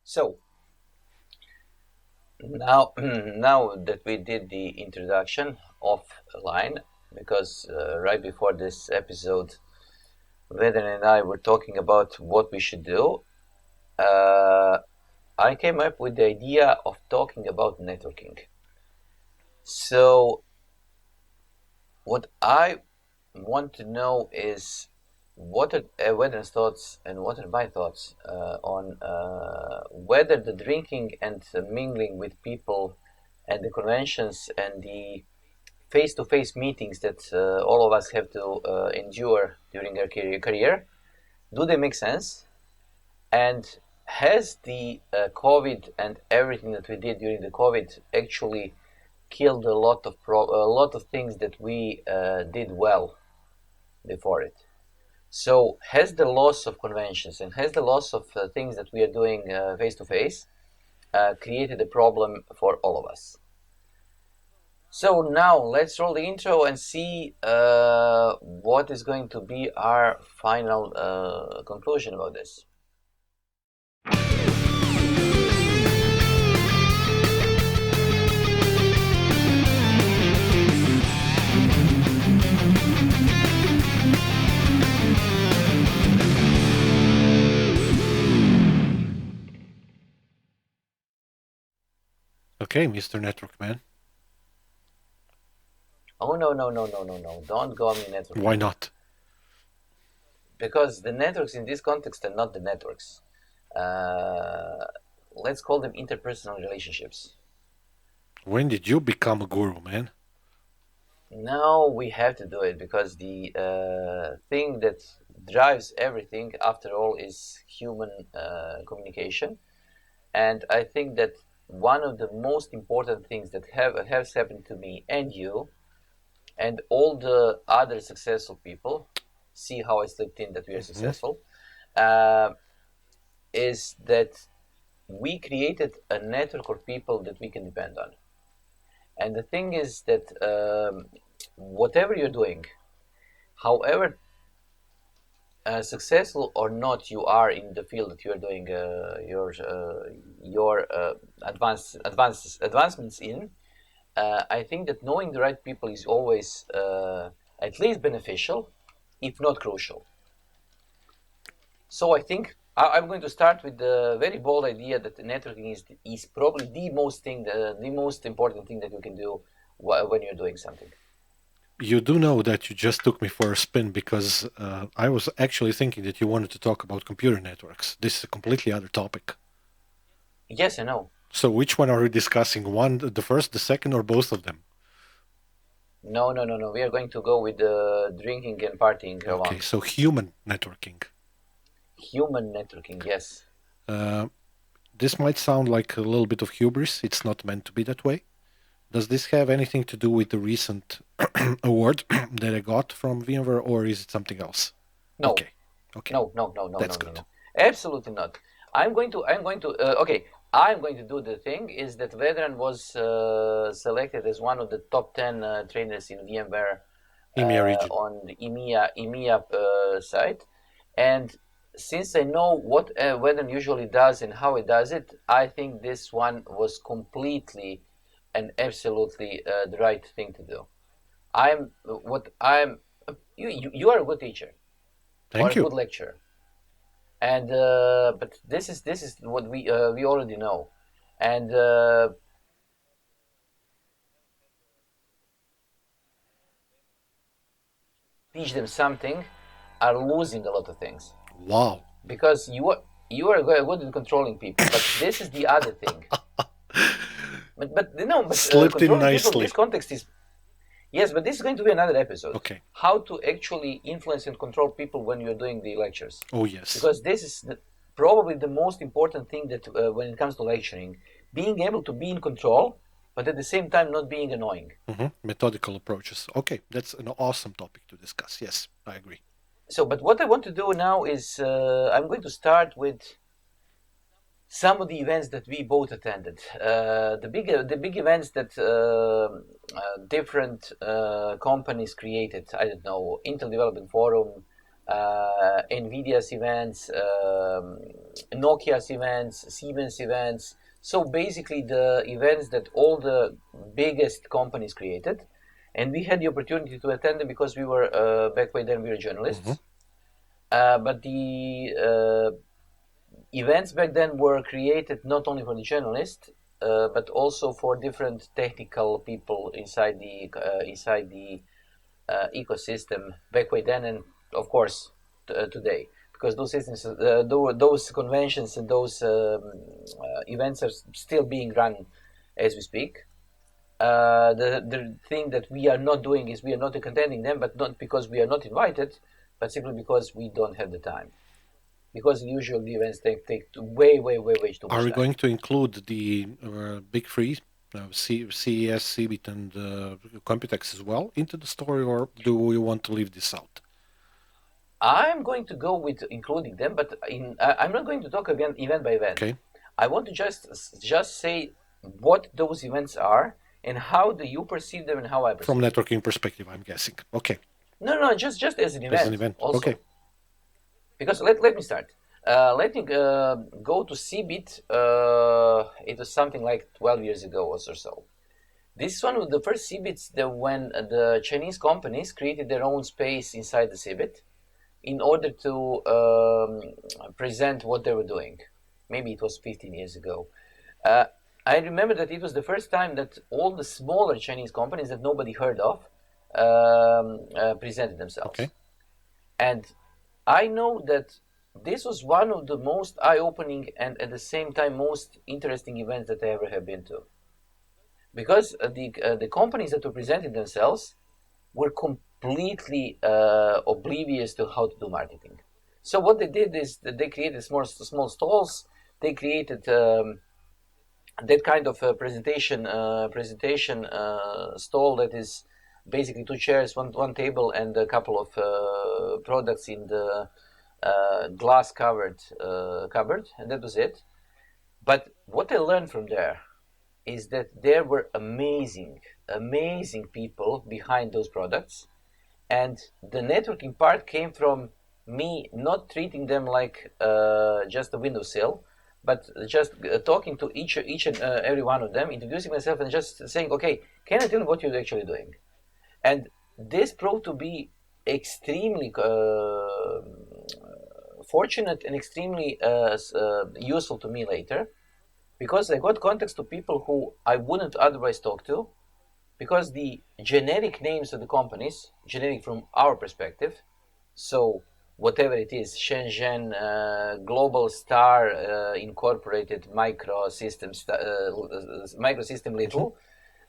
So now, now that we did the introduction offline, because right before this episode, Vedran and I were talking about what we should do. I came up with the idea of talking about networking. So, what I want to know is what are Vedran's thoughts and what are my thoughts on whether the drinking and mingling with people and the conventions and the face-to-face meetings that all of us have to endure during our career, do they make sense? And has the COVID and everything that we did during the COVID actually killed a lot of things that we did well before it? So has the loss of conventions and has the loss of things that we are doing face to face created a problem for all of us? So now let's roll the intro and see what is going to be our final conclusion about this. Okay, Mr. Network Man. Oh, no. Don't go on me network. Why not? Because the networks in this context are not the networks. Let's call them interpersonal relationships. When did you become a guru, man? Now we have to do it because the thing that drives everything, after all, is human communication. And I think that one of the most important things that has happened to me and you and all the other successful people, see how I slipped in that we are successful, is that we created a network of people that we can depend on. And the thing is that whatever you're doing, however successful or not you are in the field that you are doing your advancements in, I think that knowing the right people is always at least beneficial, if not crucial. So I think I'm going to start with the very bold idea that networking is probably the most important thing that you can do when you're doing something. You do know that you just took me for a spin because I was actually thinking that you wanted to talk about computer networks. This is a completely other topic. Yes, I know. So which one are we discussing? One, the first, the second, or both of them? No. We are going to go with the drinking and partying. Okay, so human networking. Human networking, yes. This might sound like a little bit of hubris. It's not meant to be that way. Does this have anything to do with the recent award that I got from VMware, or is it something else? No. Okay. No. That's good. No. Absolutely not. I'm going to do the thing is that Vedran was selected as one of the top 10 trainers in VMware on the EMEA site. And since I know what Vedran usually does and how he does it, I think this one was completely and absolutely the right thing to do. You are a good teacher. Thank or you. A good lecturer. And but this is what we already know, and teach them something are losing a lot of things. Wow. Because you are good in controlling people, but this is the other thing. but Slipped in nicely. People in this context is yes, but this is going to be another episode. Okay. How to actually influence and control people when you're doing the lectures. Oh yes. Because this is probably the most important thing that when it comes to lecturing, being able to be in control, but at the same time not being annoying. Methodical approaches. Okay, that's an awesome topic to discuss. Yes, I agree. So, but what I want to do now is I'm going to start with some of the events that we both attended. The big events that different companies created. I don't know, Intel Development Forum, Nvidia's events, Nokia's events, Siemens events. So basically, the events that all the biggest companies created, and we had the opportunity to attend them because we were back then we were Mm-hmm. journalists. But the events back then were created not only for the journalists, but also for different technical people inside the ecosystem back way then, and of course today, because those systems, those conventions and those events are still being run as we speak. The thing that we are not doing is we are not attending them, but not because we are not invited, but simply because we don't have the time. Because usually the events take way too Are much we time. going to include the big three, CES, CEBIT, and Computex as well into the story, or do we want to leave this out? I'm going to go with including them, but I'm not going to talk again event by event. Okay, I want to just say what those events are and how do you perceive them and how I from perceive them. networking perspective, I'm guessing. Okay, No, just as an as an event event. Okay. also, because let me start. Let me go to CEBIT. It was something like 12 years ago or so. This is one of the first CEBITs that when the Chinese companies created their own space inside the CEBIT in order to present what they were doing. Maybe it was 15 years ago. Uh, I remember that it was the first time that all the smaller Chinese companies that nobody heard of presented Okay. themselves. And I know that this was one of the most eye-opening and at the same time most interesting events that I ever have been to. Because the companies that were presenting themselves were completely oblivious to how to do marketing. So what they did is that they created small stalls. They created that kind of presentation stall that is basically two chairs, one table, and a couple of products in the glass covered cupboard, and that was it. But what I learned from there is that there were amazing people behind those products, and the networking part came from me not treating them like just a windowsill, but just talking to each and every one of them, introducing myself, and just saying, "Okay, can I tell you what you're actually doing?" And this proved to be extremely fortunate and extremely useful to me later, because I got contacts to people who I wouldn't otherwise talk to, because the generic names of the companies, generic from our perspective, so whatever it is, Shenzhen, Global Star, Incorporated, Microsystem Mm-hmm. Little,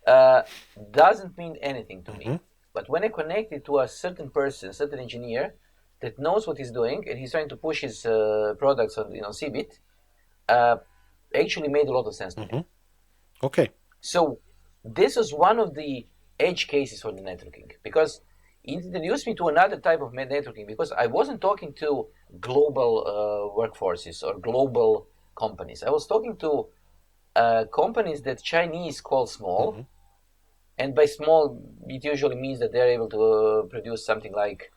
uh, doesn't mean anything to Mm-hmm. me. But when I connect it to a certain person, certain engineer that knows what he's doing and he's trying to push his products on CBIT, uh, actually made a lot of sense to me. Mm-hmm. Okay. So this was one of the edge cases for the networking, because it introduced me to another type of networking, because I wasn't talking to global workforces or global companies. I was talking to companies that Chinese call Mm-hmm. small, and by small it usually means that they're able to produce something like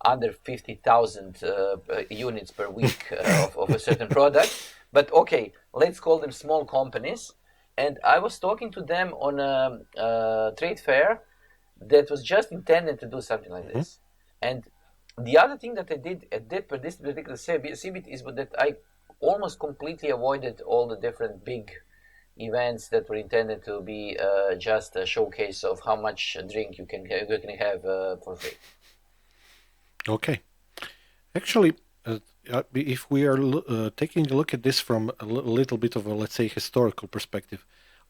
under 50,000 units per week of a certain product. But okay, let's call them small companies. And I was talking to them on a trade fair that was just intended to do something like Mm-hmm. this. And the other thing that I did at this particular CBIT is that I almost completely avoided all the different big events that were intended to be just a showcase of how much drink you can have for free. Okay. Actually, if we are taking a look at this from a little bit of a, let's say, historical perspective,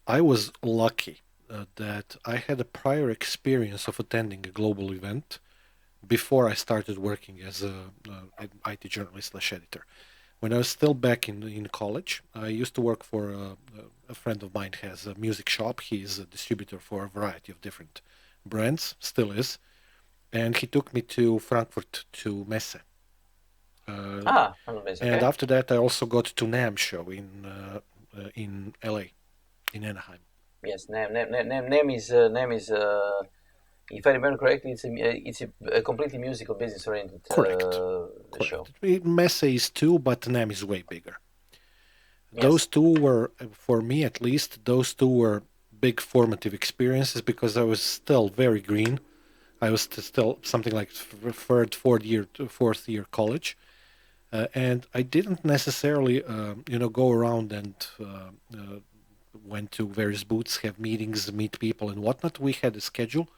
I was lucky that I had a prior experience of attending a global event before I started working as an IT journalist slash editor. When I was still back in college, I used to work for a friend of mine has a music shop. He's a distributor for a variety of different brands, still is, and he took me to Frankfurt to Messe. Uh, and Okay. after that, I also got to NAM show in LA, in Anaheim. Yes, name is If I remember correctly, it's a completely musical business oriented Correct. show. Correct. Messe is too, but NAM is way bigger. Yes. Those two were, for me at least, those two were big formative experiences because I was still very green. I was still something like third, fourth year college, and I didn't necessarily, go around and went to various booths, have meetings, meet people, and whatnot. We had a schedule.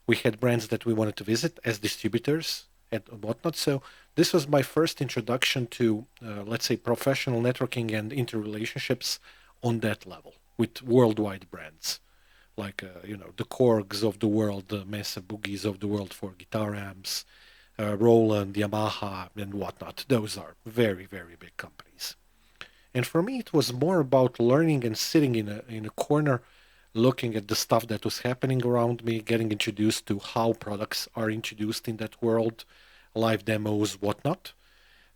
We had brands that we wanted to visit as distributors and whatnot. So this was my first introduction to, let's say, professional networking and interrelationships on that level with worldwide brands like the Korgs of the world, the Mesa Boogies of the world for guitar amps, Roland, Yamaha, and whatnot. Those are very, very big companies. And for me, it was more about learning and sitting in a corner, looking at the stuff that was happening around me, getting introduced to how products are introduced in that world, live demos, whatnot,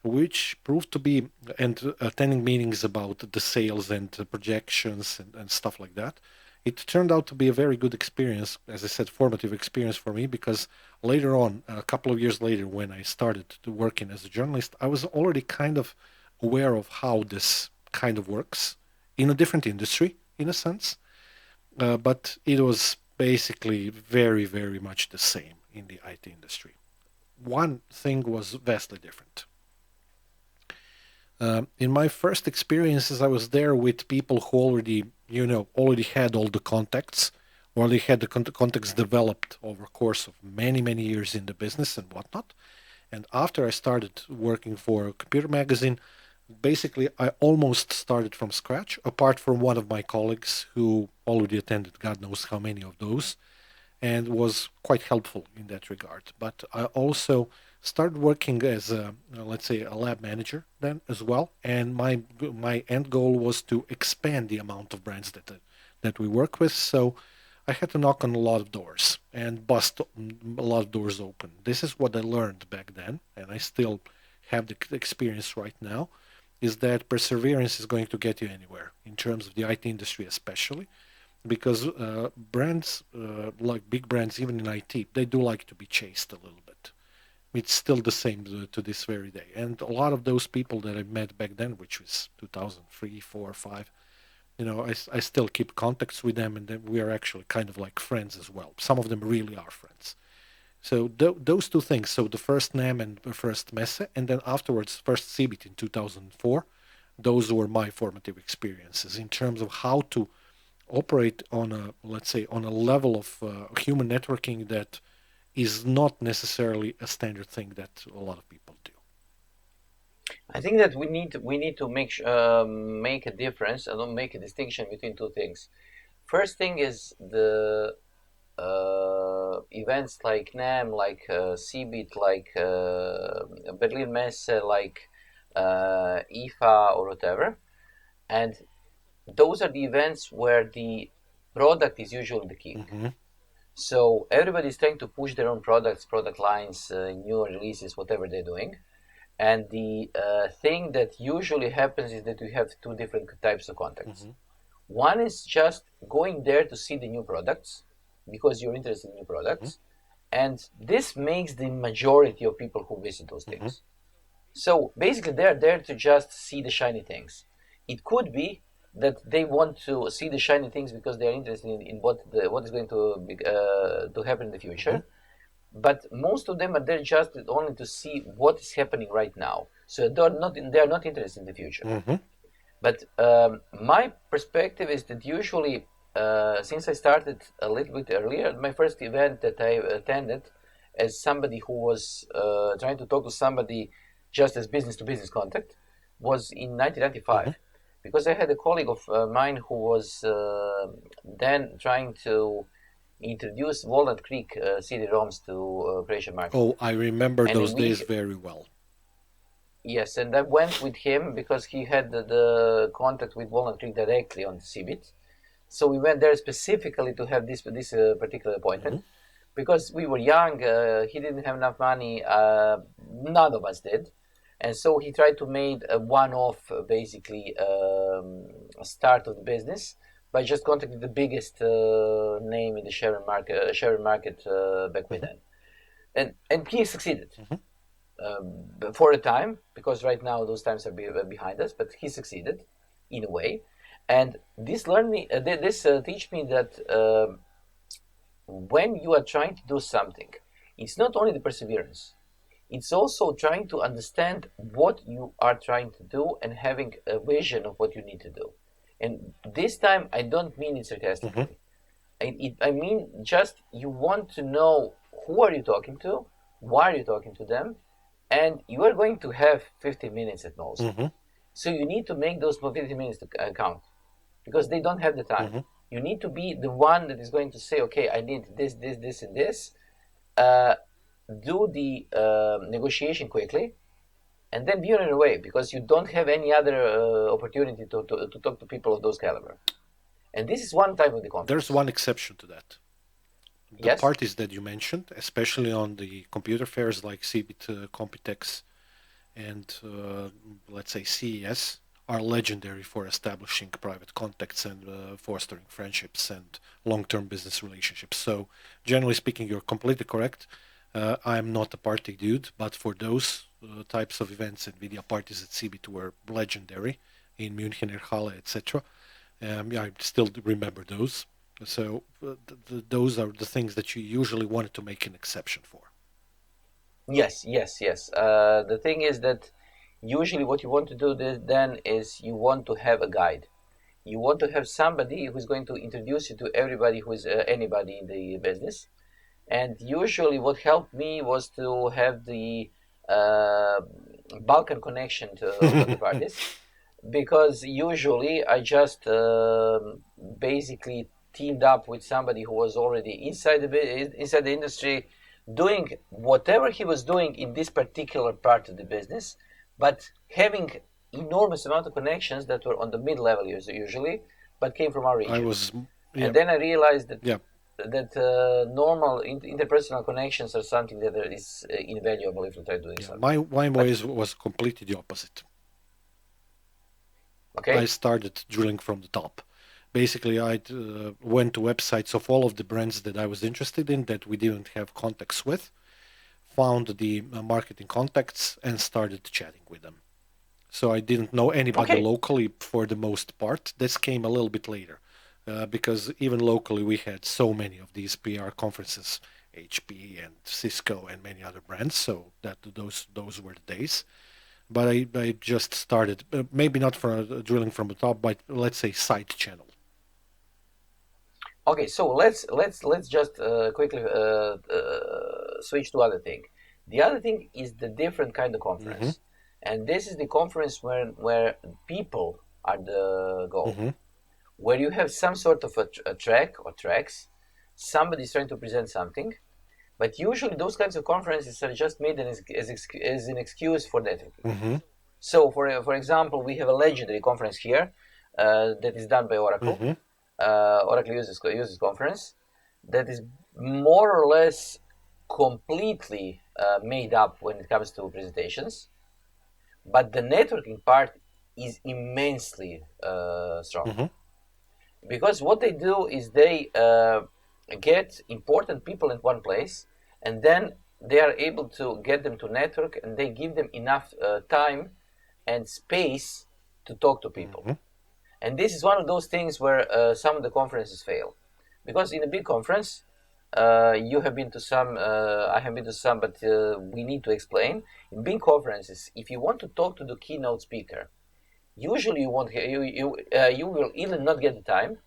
which proved to be, and attending meetings about the sales and the projections and stuff like that. It turned out to be a very good experience, as I said, formative experience for me, because later on, a couple of years later, when I started to working as a journalist, I was already kind of aware of how this kind of works in a different industry, in a sense, but it was basically very, very much the same in the IT industry. One thing was vastly different. In my first experiences, I was there with people who already had all the contacts, or they had the contacts developed over a course of many, many years in the business and whatnot. And after I started working for a computer magazine, basically I almost started from scratch, apart from one of my colleagues who already attended God knows how many of those and was quite helpful in that regard. But I also started working as let's say a lab manager then as well, and my end goal was to expand the amount of brands that we work with. So I had to knock on a lot of doors and bust a lot of doors open. This is what I learned back then, and I still have the experience right now. Is that perseverance is going to get you anywhere in terms of the IT industry, especially because brands like big brands, even in IT, they do like to be chased a little bit. It's still the same to this very day. And a lot of those people that I met back then, which was 2003, 4, 5, I still keep contacts with them, and then we are actually kind of like friends as well. Some of them really are friends. So those two things. So the first NAM and the first Messe, and then afterwards, first CEBIT in 2004. Those were my formative experiences in terms of how to operate on a, let's say, on a level of human networking that is not necessarily a standard thing that a lot of people do. I think that we need to make a difference and make a distinction between two things. First thing is the events like NAM, like CEBIT, like Berlin Messe, like IFA or whatever, and those are the events where the product is usually the king. Mm-hmm. So everybody's trying to push their own products, product lines, new releases, whatever they're doing. And the thing that usually happens is that we have two different types of contacts. Mm-hmm. One is just going there to see the new products because you're interested in new Mm-hmm. products. And this makes the majority of people who visit those Mm-hmm. things. So basically, they're there to just see the shiny things. It could be that they want to see the shiny things because they are interested in what is going to happen in the Mm-hmm. future. But most of them are there just only to see what is happening right now. So they are not interested in the future. Mm-hmm. But my perspective is that usually, since I started a little bit earlier, my first event that I attended as somebody who was trying to talk to somebody just as business to business contact was in Mm-hmm. 1995. Because I had a colleague of mine who was then trying to introduce Walnut Creek CD-ROMs to Croatian market. Oh, I remember And those then days we very well. Yes, and I went with him because he had the contact with Walnut Creek directly on CEBIT. So we went there specifically to have this particular Mm-hmm. appointment because we were young. He didn't have enough money. None of us did, and so he tried to make a one-off, basically start of the business. by just contacting the biggest name in the share market back way then, and he succeeded for a time, because right now those times are behind us. But he succeeded in a way, and this teach me that when you are trying to do something, it's not only the perseverance. It's also trying to understand what you are trying to do and having a vision of what you need to do. And this time, I don't mean it sarcastically. I mean just you want to know who are you talking to, why are you talking to them, and you are going to have 50 minutes at most. So you need to make those 50 minutes to count, because they don't have the time. You need to be the one that is going to say, okay, I need this, and this. Do the negotiation quickly, and then be on your way, because you don't have any other opportunity to talk to people of those caliber. And this is one type of the conference. There's one exception to that. The Yes? parties that you mentioned, especially on the computer fairs like CEBIT, Computex, and let's say CES, are legendary for establishing private contacts and fostering friendships and long-term business relationships. So generally speaking, you're completely correct. I'm not a party dude, but for those types of events, Nvidia parties at CEBIT were legendary in München, Halle, etc. I still remember those. So those are the things that you usually wanted to make an exception for. Yes. The thing is that usually what you want to do then is you want to have a guide. You want to have somebody who's going to introduce you to everybody who is anybody in the business. And usually what helped me was to have the Balkan connection to the parties, because usually I just basically teamed up with somebody who was already inside the industry, doing whatever he was doing in this particular part of the business, but having enormous amount of connections that were on the mid-level usually, but came from our region. And then I realized that normal interpersonal connections are something that is invaluable if you try doing something. My way was completely the opposite. Okay. I started drilling from the top. Basically, I went to websites of all of the brands that I was interested in that we didn't have contacts with, found the marketing contacts, and started chatting with them. So I didn't know anybody locally for the most part. This came a little bit later, because even locally we had so many of these PR conferences, HP and Cisco and many other brands. So that those were the days. But I just started, maybe not from drilling from the top, but let's say side channel. Okay, so let's just quickly switch to other thing. The other thing is the different kind of conference, and this is the conference where people are the goal, where you have some sort of a track or tracks. Somebody's trying to present something, but usually those kinds of conferences are just made as an excuse for networking. So, for example, we have a legendary conference here that is done by Oracle. Oracle Users Conference, that is more or less completely made up when it comes to presentations, but the networking part is immensely strong. Because what they do is they get important people in one place, and then they are able to get them to network, and they give them enough time and space to talk to people. And this is one of those things where some of the conferences fail. Because in a big conference, you have been to some, I have been to some, but we need to explain. In big conferences, if you want to talk to the keynote speaker, usually you will either not get the time,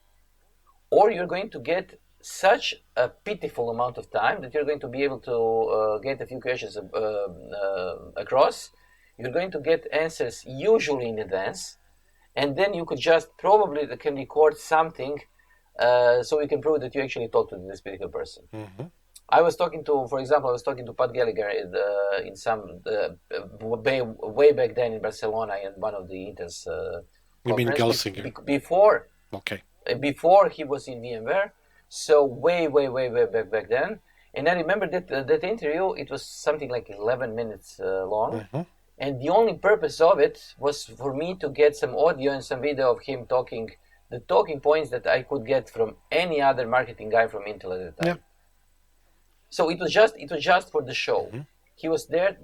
or you're going to get such a pitiful amount of time that you're going to be able to get a few questions across. You're going to get answers usually in advance, and then you could just probably can record something so you can prove that you actually talked to this particular person. I was talking to, for example, Pat Gallagher in some way back then in Barcelona in one of the Intel's conference. Before he was in VMware, so way back then. And I remember that interview, it was something like 11 minutes long. And the only purpose of it was for me to get some audio and some video of him talking the talking points that I could get from any other marketing guy from Intel at the Yeah. time. So it was just for the show. Mm-hmm. He was there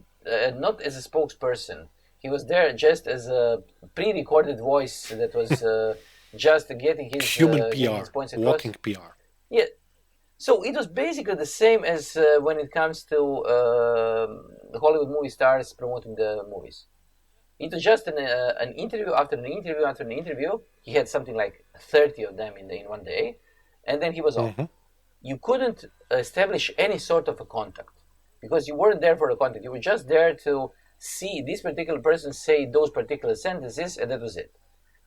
not as a spokesperson. He was there just as a pre-recorded voice that was just Human getting PR, his points across. walking PR. Yeah. So it was basically the same as when it comes to Hollywood movie stars promoting the movies. It was just an interview after an interview after an interview. He had something like 30 of them in one day, and then he was off. Mm-hmm. You couldn't establish any sort of a contact because you weren't there for the contact. You were just there to see this particular person say those particular sentences, and that was it.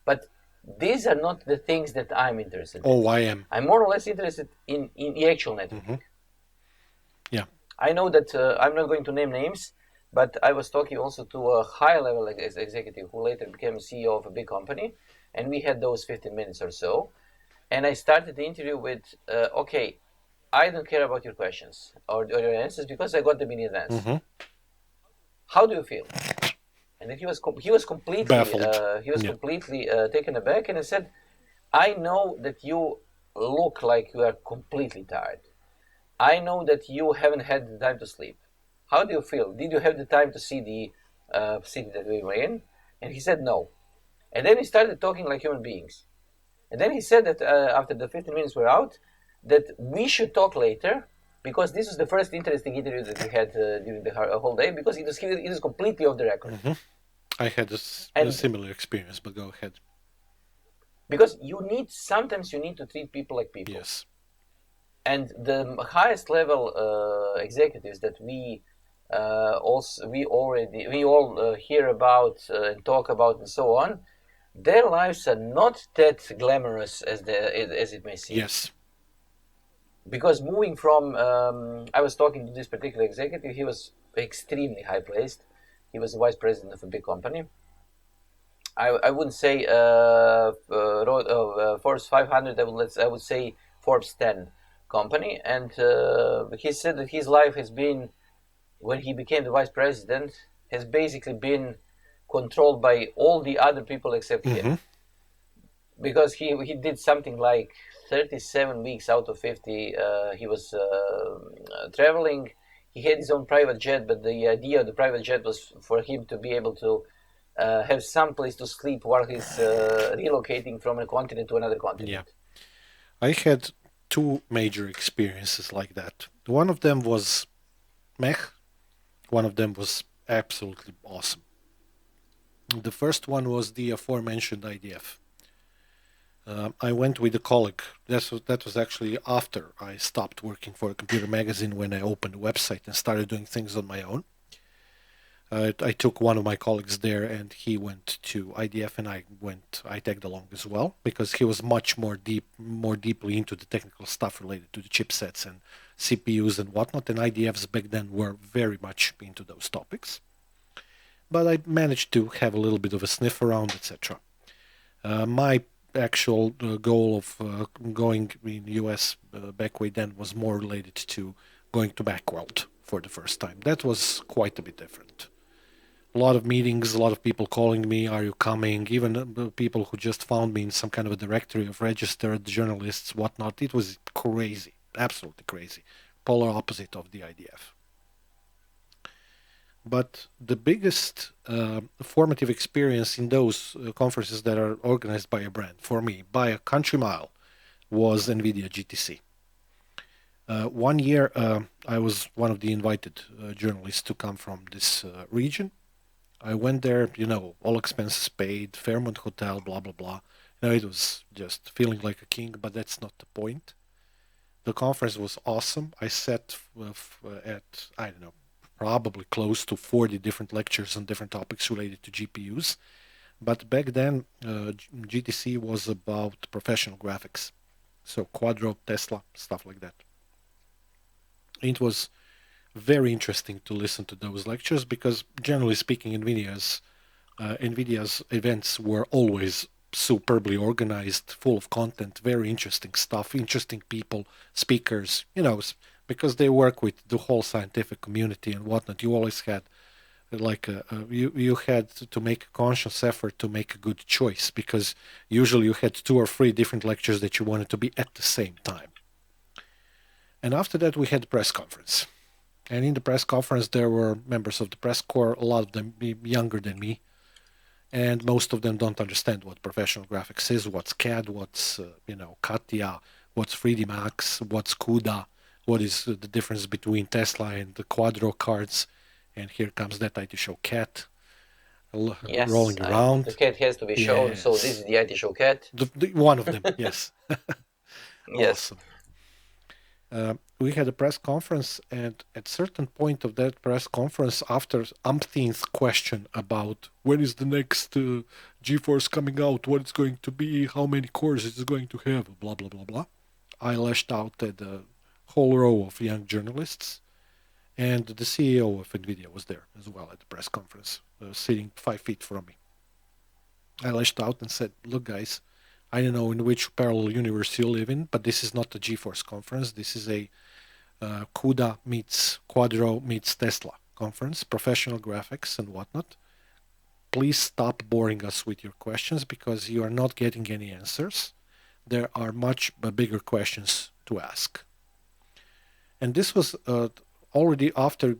But these are not the things that I'm interested in. Oh, I am. I'm more or less interested in the actual networking. Mm-hmm. Yeah. I know that I'm not going to name names, but I was talking also to a high-level executive who later became CEO of a big company, and we had those 15 minutes or so. And I started the interview with, okay, I don't care about your questions or your answers because I got them in advance. Mm-hmm. How do you feel? And then he was completely Baffled. taken aback, and I said, I know that you look like you are completely tired. I know that you haven't had the time to sleep. How do you feel? Did you have the time to see the city that we were in? And he said no. And then we started talking like human beings. And then he said that after the 15 minutes were out, that we should talk later because this was the first interesting interview that we had during the whole day because it was completely off the record. Mm-hmm. I had a similar experience, but go ahead. Because sometimes you need to treat people like people. Yes. And the highest level executives that we all hear about and talk about and so on, their lives are not that glamorous as it may seem. Yes. Because moving from, I was talking to this particular executive. He was extremely high placed. He was the vice president of a big company. I wouldn't say Forbes 500. I would say Forbes 10 company. And he said that his life has been, when he became the vice president, has basically been controlled by all the other people except Mm-hmm. him. Because he did something like 37 weeks out of 50, he was traveling. He had his own private jet, but the idea of the private jet was for him to be able to have some place to sleep while he's relocating from a continent to another continent. Yeah. I had two major experiences like that. One of them was meh. One of them was absolutely awesome. The first one was the aforementioned IDF. I went with a colleague. That was actually after I stopped working for a computer magazine when I opened a website and started doing things on my own. I took one of my colleagues there, and he went to IDF, and I tagged along as well because he was much more deeply into the technical stuff related to the chipsets and CPUs and whatnot. And IDFs back then were very much into those topics. But I managed to have a little bit of a sniff around, etc. My actual goal of going in the US back way then was more related to going to Macworld for the first time. That was quite a bit different. A lot of meetings, a lot of people calling me, are you coming? Even people who just found me in some kind of a directory of registered journalists, whatnot. It was crazy, absolutely crazy. Polar opposite of the IDF. But the biggest formative experience in those conferences that are organized by a brand, for me, by a country mile, was Nvidia GTC. One year, I was one of the invited journalists to come from this region. I went there, all expenses paid, Fairmont Hotel, blah, blah, blah. It was just feeling like a king, but that's not the point. The conference was awesome. I sat at, I don't know, probably close to 40 different lectures on different topics related to GPUs. But back then, GTC was about professional graphics. So Quadro, Tesla, stuff like that. It was very interesting to listen to those lectures because, generally speaking, NVIDIA's events were always superbly organized, full of content, very interesting stuff, interesting people, speakers, because they work with the whole scientific community and whatnot. You always had like you had to make a conscious effort to make a good choice, because usually you had 2 or 3 different lectures that you wanted to be at the same time. And after that, we had the press conference. And in the press conference, there were members of the press corps, a lot of them younger than me, and most of them don't understand what professional graphics is, what's CAD, what's CATIA, what's 3D Max, what's CUDA, what is the difference between Tesla and the Quadro cards. And here comes that IT show cat Yes, rolling the around. cat has to be shown. So this Yes, is the IT show cat. one of them. Yes, Yes. awesome. We had a press conference, and at certain point of that press conference, after umpteenth question about when is the next GeForce coming out, what it's going to be, how many cores it's going to have, blah blah blah blah, I lashed out at a whole row of young journalists, and the CEO of Nvidia was there as well at the press conference, sitting 5 feet from me. I lashed out and said, "Look, guys, I don't know in which parallel universe you live in, but this is not a GeForce conference. This is a CUDA meets Quadro meets Tesla conference, professional graphics and whatnot. Please stop boring us with your questions because you are not getting any answers. There are much bigger questions to ask." And this was already after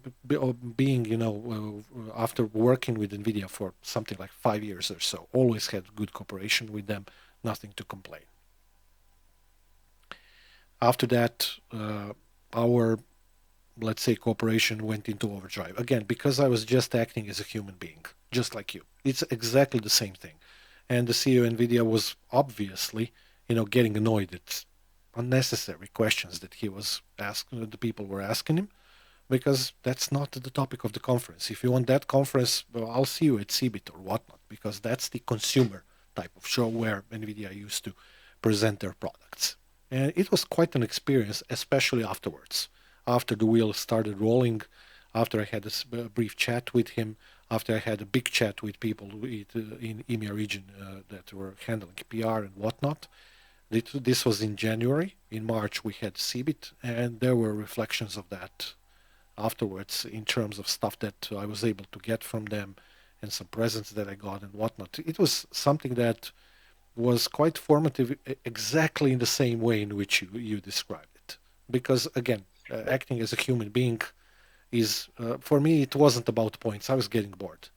being, after working with Nvidia for something like 5 years or so. Always had good cooperation with them, nothing to complain. After that, our, let's say, cooperation went into overdrive. Again, because I was just acting as a human being, just like you. It's exactly the same thing. And the CEO of Nvidia was obviously, getting annoyed at unnecessary questions that he was asking, the people were asking him, because that's not the topic of the conference. If you want that conference, well, I'll see you at CEBIT or whatnot, because that's the consumer type of show where Nvidia used to present their products. And it was quite an experience, especially afterwards. After the wheels started rolling, after I had a brief chat with him, after I had a big chat with people in EMEA region that were handling PR and whatnot. This was in January. In March, we had CEBIT, and there were reflections of that afterwards in terms of stuff that I was able to get from them and some presents that I got and whatnot. It was something that was quite formative, exactly in the same way in which you described it. Because again, But acting as a human being is, for me, it wasn't about points. I was getting bored,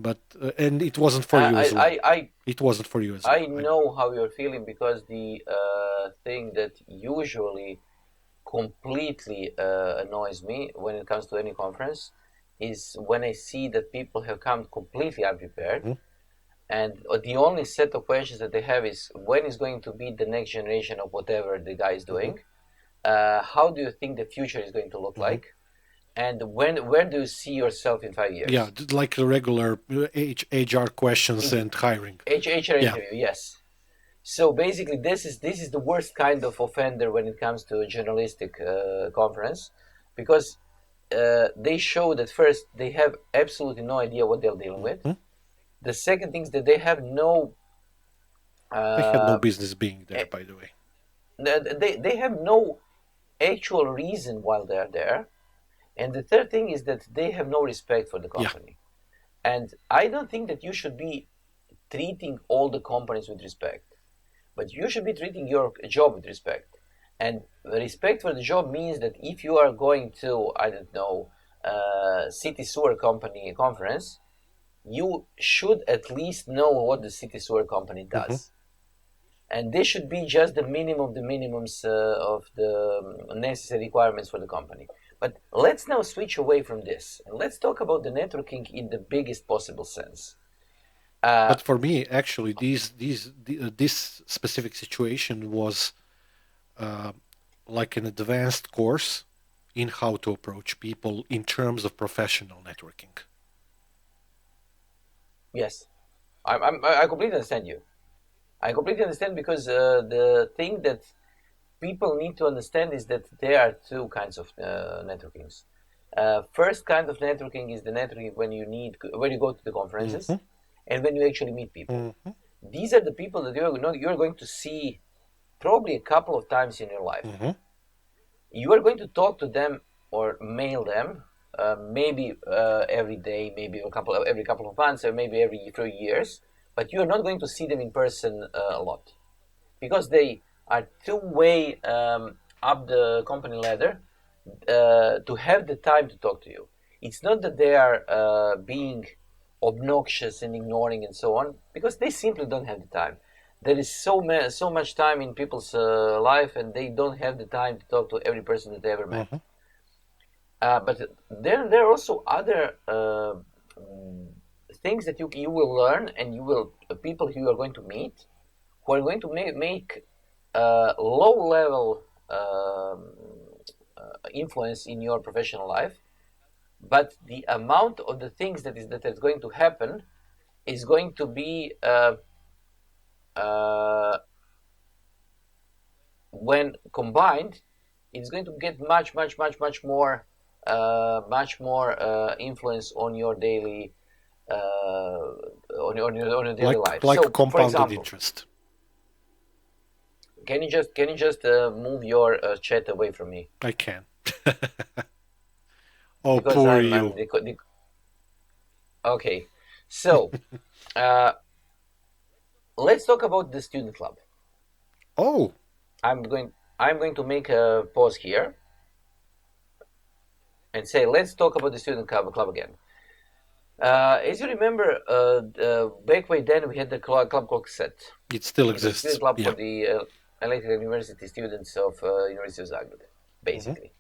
but and it wasn't for you I, as well. I, I, It wasn't for you as I well. I know. know how you're feeling because the thing that usually completely annoys me when it comes to any conference is when I see that people have come completely unprepared, Mm-hmm. and the only set of questions that they have is when is going to be the next generation of whatever the guy is Mm-hmm. doing. How do you think the future is going to look Mm-hmm. like? And where do you see yourself in 5 years? Yeah, like the regular HR questions In and hiring. HR Yeah. interview, yes. So basically, this is the worst kind of offender when it comes to a journalistic conference, because they show that first they have absolutely no idea what they're dealing with. Mm-hmm. The second thing is that they have no They had no uh, business being there, eh, by the way. they have no actual reason why they're there. And the third thing is that they have no respect for the Yeah. company. And I don't think that you should be treating all the companies with respect, but you should be treating your job with respect. And respect for the job means that if you are going to, I don't know, city sewer company conference, you should at least know what the city sewer company Mm-hmm. does. And this should be just the minimum, the minimums of the necessary requirements for the company. But let's now switch away from this and let's talk about the networking in the biggest possible sense. Uh, But for me, actually, this specific situation was uh, like an advanced course in how to approach people in terms of professional networking. yes, I completely understand you. I completely understand because the thing that people need to understand is that there are two kinds of networkings. First kind of networking is the networking when you go to the conferences Mm-hmm. and when you actually meet people. Mm-hmm. These are the people that you're going to see probably a couple of times in your life. Mm-hmm. You are going to talk to them or mail them, maybe every day, maybe every couple of months, or maybe every few years. But you're not going to see them in person a lot because they are too way up the company ladder to have the time to talk to you. It's not that they are being obnoxious and ignoring and so on, because they simply don't have the time. There is so much time in people's life, and they don't have the time to talk to every person that they ever met. Mm-hmm. But there are also other things that you will learn, and you will people who you are going to meet, who are going to make low level influence in your professional life, but the amount of the things that is going to happen is going to be uh, when combined, it's going to get much more influence on your daily on your daily life. Like So, for compounded example, interest. can you just move your chat away from me, I can. Oh, because poor I'm you. okay. So uh, let's talk about the student club. Oh. I'm going to make a pause here and say, let's talk about the student club again. As you remember, back way then we had the club called set. It still It was a exists. student club for Yeah. the electrical university students of University of Zagreb, Mm-hmm. basically.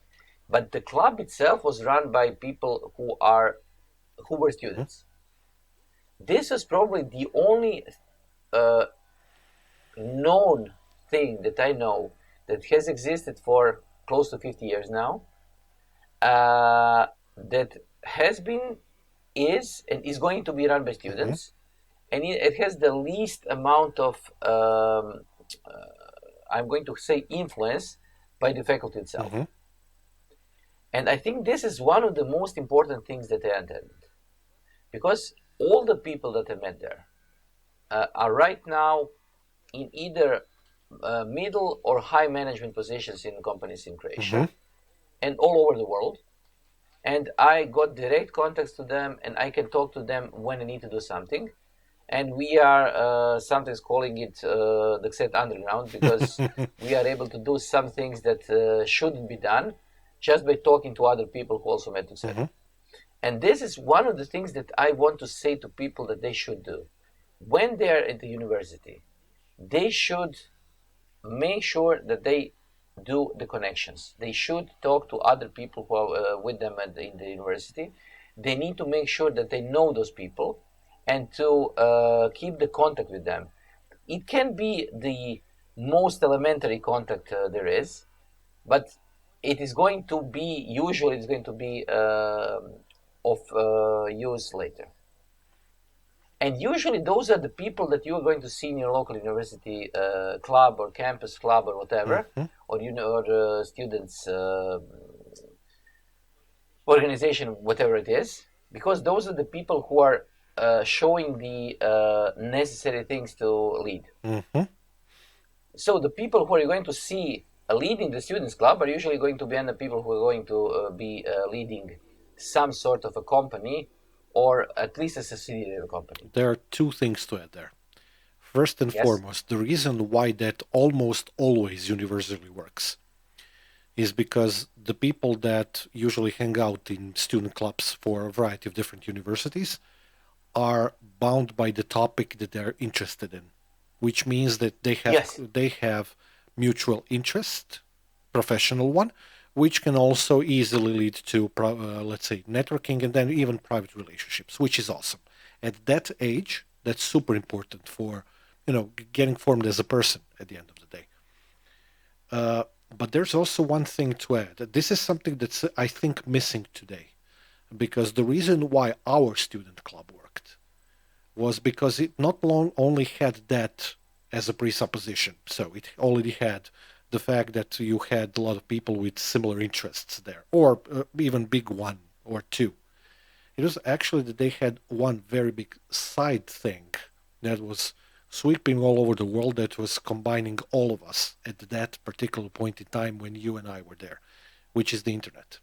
But the club itself was run by people who were Mm-hmm. students. This was probably the only uh, known thing that I know that has existed for close to 50 years now, that has been, is, and is going to be run by Mm-hmm. students, and it has the least amount of, I'm going to say, influence by the faculty itself. Mm-hmm. And I think this is one of the most important things that I attended, because all the people that I met there are right now in either middle or high management positions in companies in Mm-hmm. Croatia and all over the world. And I got direct contacts to them, and I can talk to them when I need to do something. And we are sometimes calling it the set underground, because we are able to do some things that shouldn't be done just by talking to other people who also met set. Mm-hmm. And this is one of the things that I want to say to people that they should do when they are at the university. They should make sure that they do the connections. They should talk to other people who are with them in the university. They need to make sure that they know those people and to keep the contact with them. It can be the most elementary contact there is, but it is going to be, usually it's going to be of use later. And usually those are the people that you're going to see in your local university club or campus club or whatever, Mm-hmm. or students organization, whatever it is, because those are the people who are showing the necessary things to lead. Mm-hmm. So the people who are going to see leading the students club are usually going to be the people who are going to be leading some sort of a company, or at least a subsidiary of a company. There are two things to add there. First and Yes. foremost, the reason why that almost always universally works is because the people that usually hang out in student clubs for a variety of different universities are bound by the topic that they're interested in, which means that Yes. they have mutual interest, professional one, which can also easily lead to let's say networking and then even private relationships, which is awesome. At that age, that's super important for getting formed as a person at the end of the day. But there's also one thing to add. This is something that's, I think, missing today, because the reason why our student club worked was because it not long only had that as a presupposition. So it already had the fact that you had a lot of people with similar interests there, or even big one or two. It was actually that they had one very big side thing that was sweeping all over the world, that was combining all of us at that particular point in time when you and I were there, which is the internet.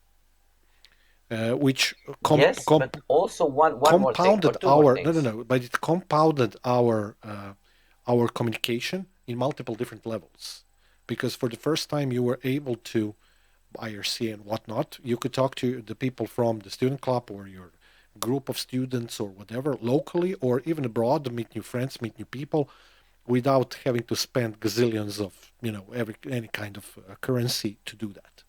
which Yes, but also one more thing or compounded two more things. no, but it compounded our communication in multiple different levels, because for the first time you were able to IRC and whatnot, you could talk to the people from the student club or your group of students or whatever locally or even abroad, meet new friends, meet new people, without having to spend gazillions of any kind of currency to do that.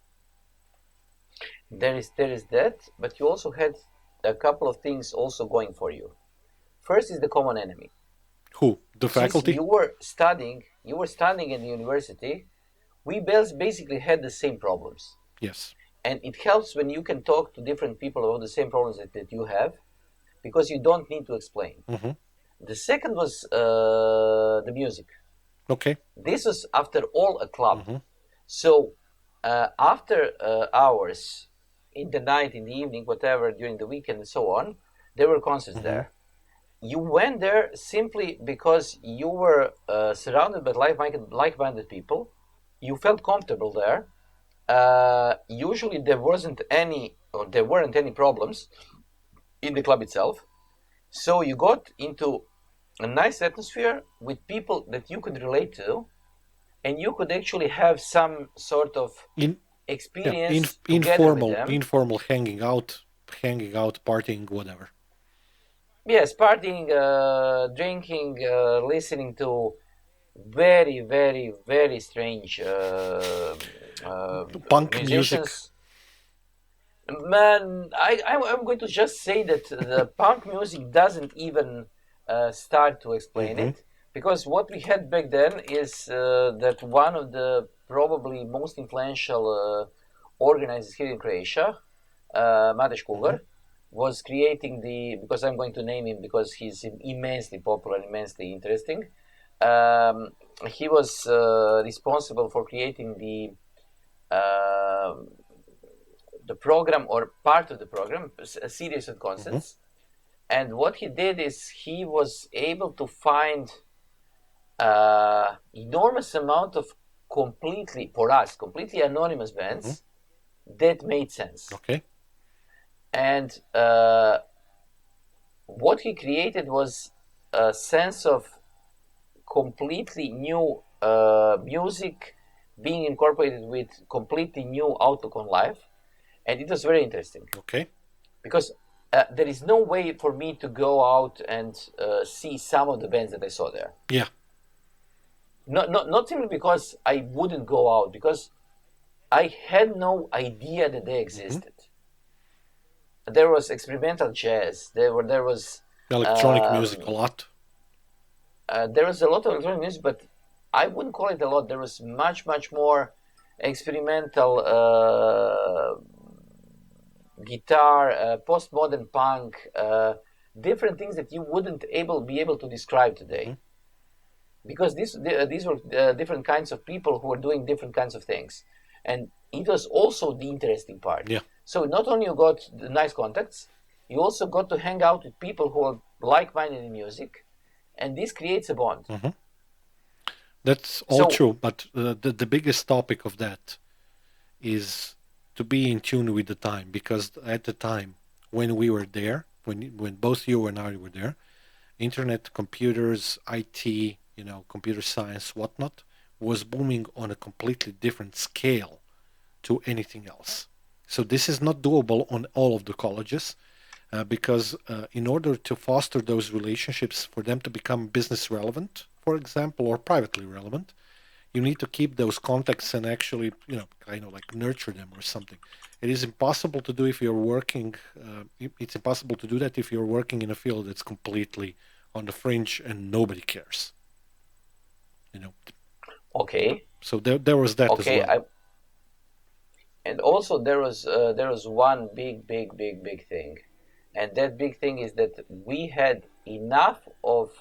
There is that, but you also had a couple of things also going for you. First is the common enemy. Who? The Since faculty? you were studying in the university, we basically had the same problems. Yes. And it helps when you can talk to different people about the same problems that you have, because you don't need to explain. Mm-hmm. The second was the music. Okay. This was after all a club. Mm-hmm. So after hours, in the night, in the evening, whatever, during the weekend and so on, there were concerts Mm-hmm. there. You went there simply because you were surrounded by like-minded people. You felt comfortable there. Usually there weren't any problems in the club itself. So you got into a nice atmosphere with people that you could relate to, and you could actually have some sort of experience together with them. Informal hanging out, partying, whatever. Yes, partying, drinking, listening to very, very, very strange Punk music. musicians. Man, I'm going to just say that the punk music doesn't even start to explain Mm-hmm. it, because what we had back then is that one of the probably most influential organizers here in Croatia, Matej Mm-hmm. Kugar, was creating because I'm going to name him because he's immensely popular, immensely interesting. He was responsible for creating uh, the program or part of the program, a series of Mm-hmm. concerts. And what he did is he was able to find enormous amount of completely anonymous Mm-hmm. bands that made sense. Okay. And what he created was a sense of completely new music being incorporated with completely new outlook on life. And it was very interesting. Okay. Because there is no way for me to go out and see some of the bands that I saw there. Yeah. Not simply because I wouldn't go out, because I had no idea that they existed. Mm-hmm. There was experimental jazz. There was Electronic music a lot. there was a lot of electronic music, but I wouldn't call it a lot. There was much more experimental guitar, postmodern punk, different things that you wouldn't be able to describe today. Mm-hmm. Because these were different kinds of people who were doing different kinds of things. And it was also the interesting part. Yeah. So not only you got the nice contacts, you also got to hang out with people who are like-minded in music, and this creates a bond. Mm-hmm. That's all true, but the biggest topic of that is to be in tune with the time, because at the time when we were there, when both you and I were there, internet, computers, IT, computer science, whatnot, was booming on a completely different scale to anything else. So this is not doable on all of the colleges, because in order to foster those relationships, for them to become business relevant, for example, or privately relevant, you need to keep those contacts and actually, kind of like nurture them or something. It is impossible to do if you're working. It's impossible to do that if you're working in a field that's completely on the fringe and nobody cares. Okay. So there was that as well. And also there was one big thing, and that big thing is that we had enough of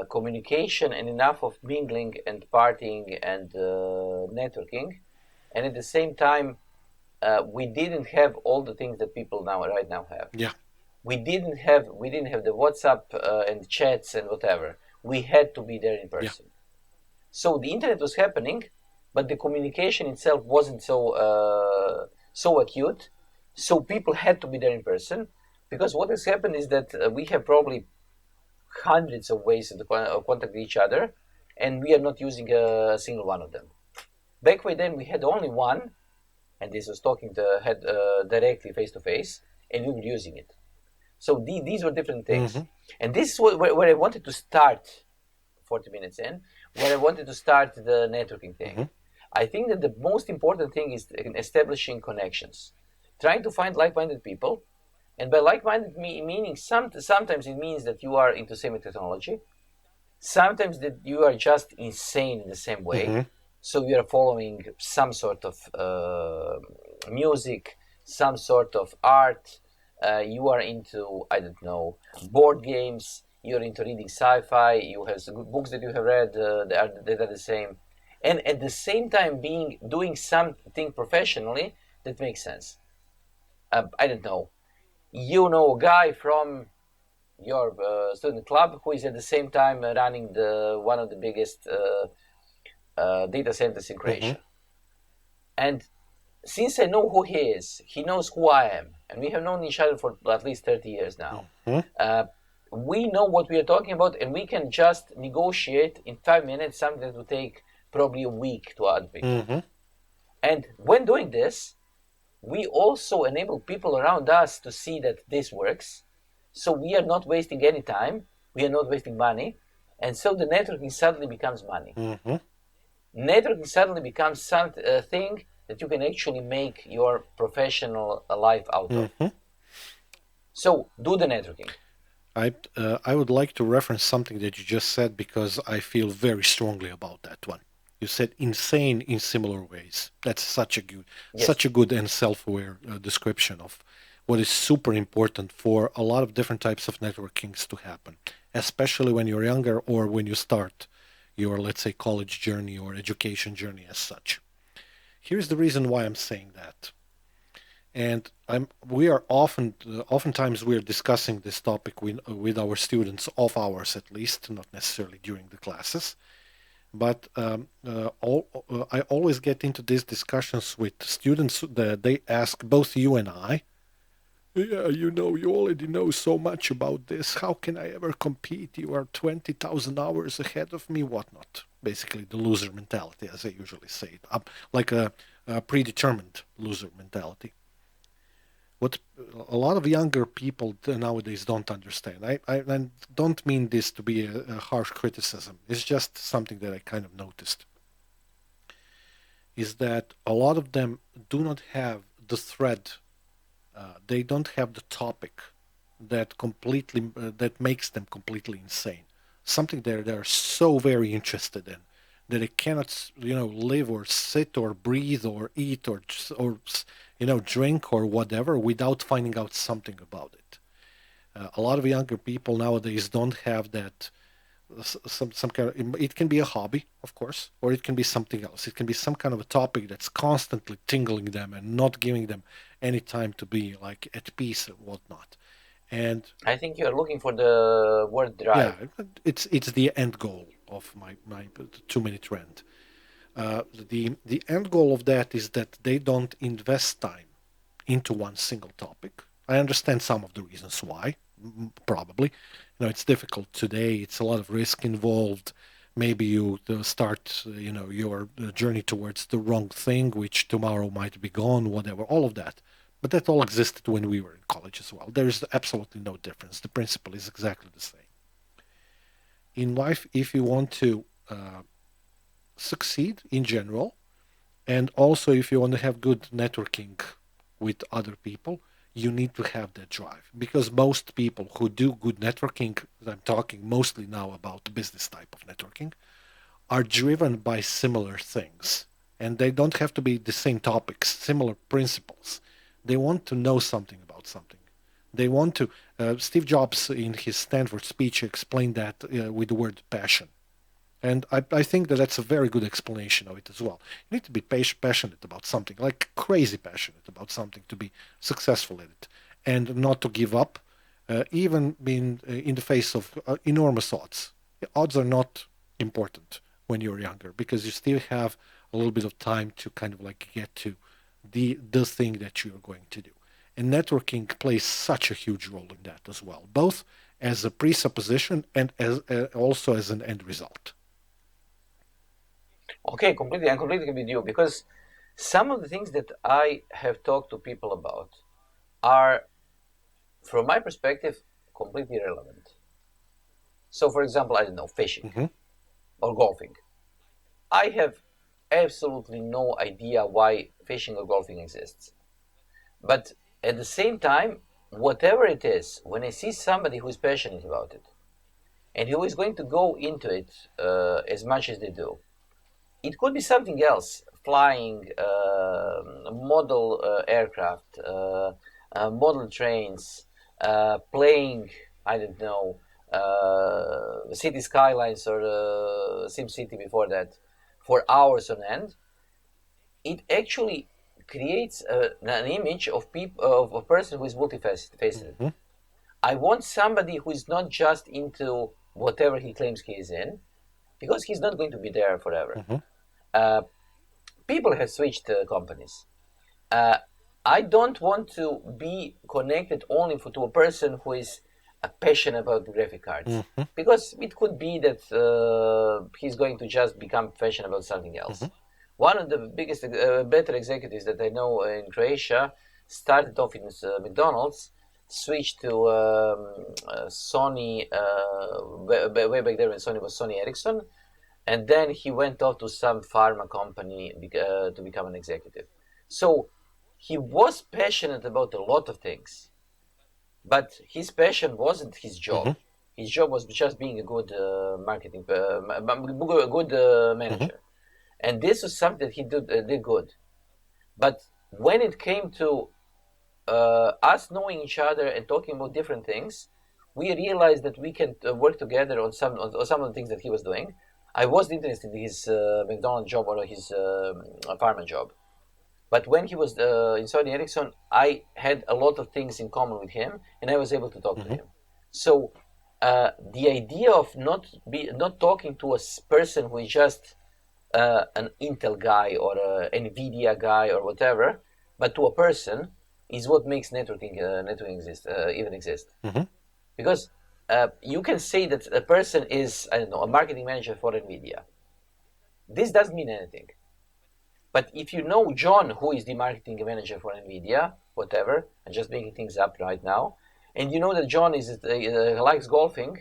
communication and enough of mingling and partying and networking, and at the same time we didn't have all the things that people right now have. Yeah. We didn't have the WhatsApp and chats and whatever. We had to be there in person. Yeah. So the internet was happening, but the communication itself wasn't so acute, so people had to be there in person. Because what has happened is that we have probably hundreds of ways to contact each other, and we are not using a single one of them. Back then, we had only one, and this was talking to head directly face to face, and we were using it. So these were different things, Mm-hmm. and this is where I wanted to start. 40 minutes in, where I wanted to start the networking thing. Mm-hmm. I think that the most important thing is establishing connections, trying to find like-minded people, and by like-minded meaning sometimes it means that you are into same technology, sometimes that you are just insane in the same way, Mm-hmm. so you are following some sort of music, some sort of art, you are into, I don't know, board games, you're into reading sci-fi, you have some good books that you have read that are the same, and at the same time doing something professionally that makes sense. I don't know, a guy from your student club who is at the same time running the one of the biggest data centers in Mm-hmm. Croatia. And since I know who he is, he knows who I am, and we have known each other for at least 30 years now. Mm-hmm. Uh, we know what we are talking about, and we can just negotiate in 5 minutes something that will take probably a week to other people. Mm-hmm. And when doing this, we also enable people around us to see that this works. So we are not wasting any time, we are not wasting money, and so the networking suddenly becomes money. Mm-hmm. Networking suddenly becomes something that you can actually make your professional life out of. Mm-hmm. So do the networking. I would like to reference something that you just said because I feel very strongly about that one. You said insane in similar ways. That's Yes, such a good and self-aware description of what is super important for a lot of different types of networkings to happen, especially when you're younger or when you start your, let's say, college journey or education journey as such. Here's the reason why I'm saying that. And we are oftentimes we are discussing this topic with our students off hours at least, not necessarily during the classes. But I always get into these discussions with students that they ask both you and I, yeah, you already know so much about this. How can I ever compete? You are 20,000 hours ahead of me, whatnot. Basically, the loser mentality, as I usually say, like a predetermined loser mentality. What a lot of younger people nowadays don't understand. I don't mean this to be a harsh criticism. It's just something that I kind of noticed. Is that a lot of them do not have the thread. They don't have the topic that makes them completely insane. Something that they're so very interested in that they cannot, live or sit or breathe or eat or drink or whatever without finding out something about it. A lot of younger people nowadays don't have that. Some kind of, it can be a hobby, of course, or it can be something else. It can be some kind of a topic that's constantly tingling them and not giving them any time to be like at peace and whatnot. And I think you are looking for the word yeah, drive. it's the end goal of my 2 minute rant. The end goal of that is that they don't invest time into one single topic. I understand some of the reasons why, probably. It's difficult today. It's a lot of risk involved. Maybe you start, your journey towards the wrong thing, which tomorrow might be gone, whatever, all of that. But that all existed when we were in college as well. There is absolutely no difference. The principle is exactly the same. In life, if you want to succeed in general, and also if you want to have good networking with other people, you need to have that drive. Because most people who do good networking, I'm talking mostly now about business type of networking, are driven by similar things. And they don't have to be the same topics, similar principles. They want to know something about something. They want to. Steve Jobs, in his Stanford speech, explained that with the word passion. And I think that that's a very good explanation of it as well. You need to be passionate about something, like crazy passionate about something to be successful in it, and not to give up, even in the face of enormous odds. Odds are not important when you're younger because you still have a little bit of time to kind of like get to the thing that you're going to do. And networking plays such a huge role in that as well, both as a presupposition and as also as an end result. Okay, completely. I'm completely with you because some of the things that I have talked to people about are, from my perspective, completely irrelevant. So, for example, I don't know, fishing Mm-hmm. or golfing. I have absolutely no idea why fishing or golfing exists. But at the same time, whatever it is, when I see somebody who is passionate about it and who is going to go into it as much as they do, it could be something else: flying, model aircraft, model trains, playing, I don't know, city skylines or Sim City before that for hours on end. It actually creates an image of people of a person who is multifaceted. Mm-hmm. I want somebody who is not just into whatever he claims he is in, because he's not going to be there forever. Mm-hmm. Uh, People have switched companies. Uh, I don't want to be connected only to a person who is passionate about graphic cards, Mm-hmm. because it could be that he's going to just become passionate about something Mm-hmm. else. One of the biggest, better executives that I know in Croatia started off in McDonald's, switched to Sony way back there when Sony was Sony Ericsson, and then he went off to some pharma company to become an executive. So he was passionate about a lot of things, but his passion wasn't his Mm-hmm. job. His job was just being a good marketing, a good Mm-hmm. manager, and this was something that he did good. But when it came to us knowing each other and talking about different things, we realized that we can work together on some of the things that he was doing. I wasn't interested in his McDonald's job or his pharma job, but when he was in Sony Ericsson, I had a lot of things in common with him, and I was able to talk to Mm-hmm. him. So the idea of not talking to a person who is just an Intel guy or a Nvidia guy or whatever, but to a person is what makes networking even exist. Mm-hmm. Because you can say that a person is, I don't know, a marketing manager for Nvidia. This doesn't mean anything. But if you know John, who is the marketing manager for Nvidia, whatever, I'm just making things up right now, and you know that John likes golfing,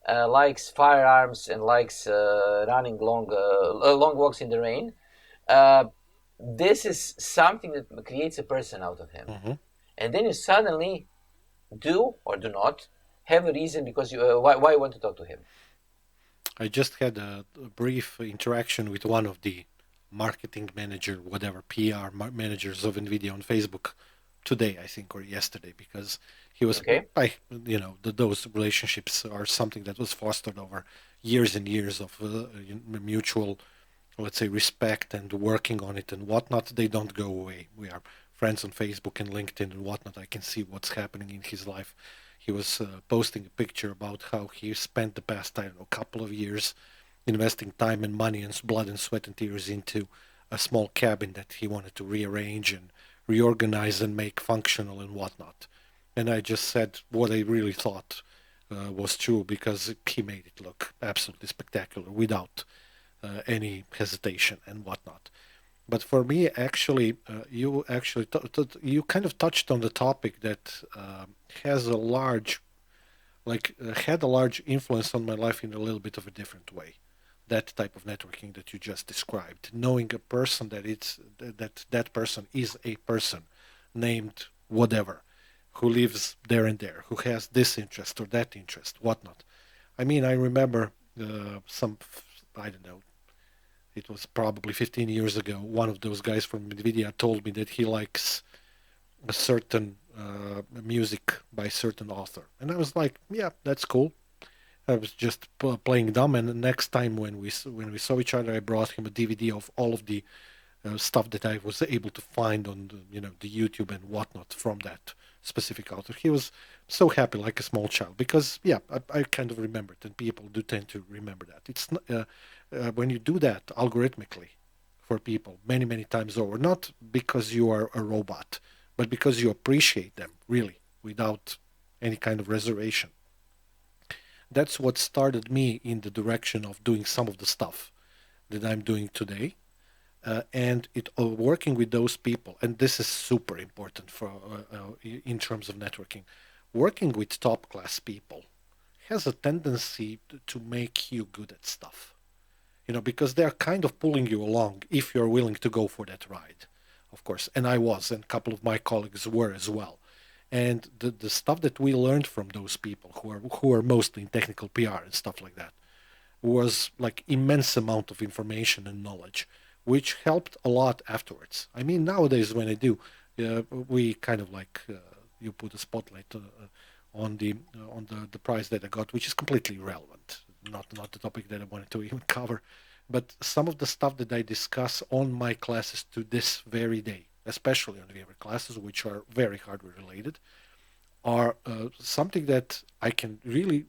likes firearms, and likes running long walks in the rain, uh, this is something that creates a person out of him. Mm-hmm. And then you suddenly do or do not have a reason because you why you want to talk to him. I just had a brief interaction with one of the marketing manager, whatever PR managers of Nvidia on Facebook today, I think, or yesterday, because he was, Okay. those relationships are something that was fostered over years and years of mutual, let's say, respect and working on it and whatnot. They don't go away. We are friends on Facebook and LinkedIn and whatnot. I can see what's happening in his life. He was posting a picture about how he spent the past, I don't know, couple of years investing time and money and blood and sweat and tears into a small cabin that he wanted to rearrange and reorganize and make functional and whatnot. And I just said what I really thought was true, because he made it look absolutely spectacular without any hesitation and whatnot. But for me, actually, you actually you kind of touched on the topic that has a large, had a large influence on my life in a little bit of a different way. That type of networking that you just described, knowing a person that person is a person named whatever, who lives there and there, who has this interest or that interest, whatnot. I mean, I remember I don't know, it was probably 15 years ago, one of those guys from Nvidia told me that he likes a certain music by a certain author. And I was like, yeah, that's cool. I was just playing dumb. And the next time when we saw each other, I brought him a DVD of all of the stuff that I was able to find on the YouTube and whatnot from that specific author. He was so happy, like a small child, because yeah, I kind of remembered, and people do tend to remember that. It's when you do that algorithmically for people many, many times over, not because you are a robot, but because you appreciate them really without any kind of reservation. That's what started me in the direction of doing some of the stuff that I'm doing today. And it working with those people, and this is super important for in terms of networking. Working with top class people has a tendency to make you good at stuff, because they're kind of pulling you along if you're willing to go for that ride, of course. And I was, and a couple of my colleagues were as well. And the stuff that we learned from those people who are mostly in technical PR and stuff like that was like immense amount of information and knowledge, which helped a lot afterwards. I mean, nowadays when I do, we kind of like you put a spotlight on the prize that I got, which is completely irrelevant, not the topic that I wanted to even cover. But some of the stuff that I discuss on my classes to this very day, especially on the VMware classes, which are very hardware related, are something that I can really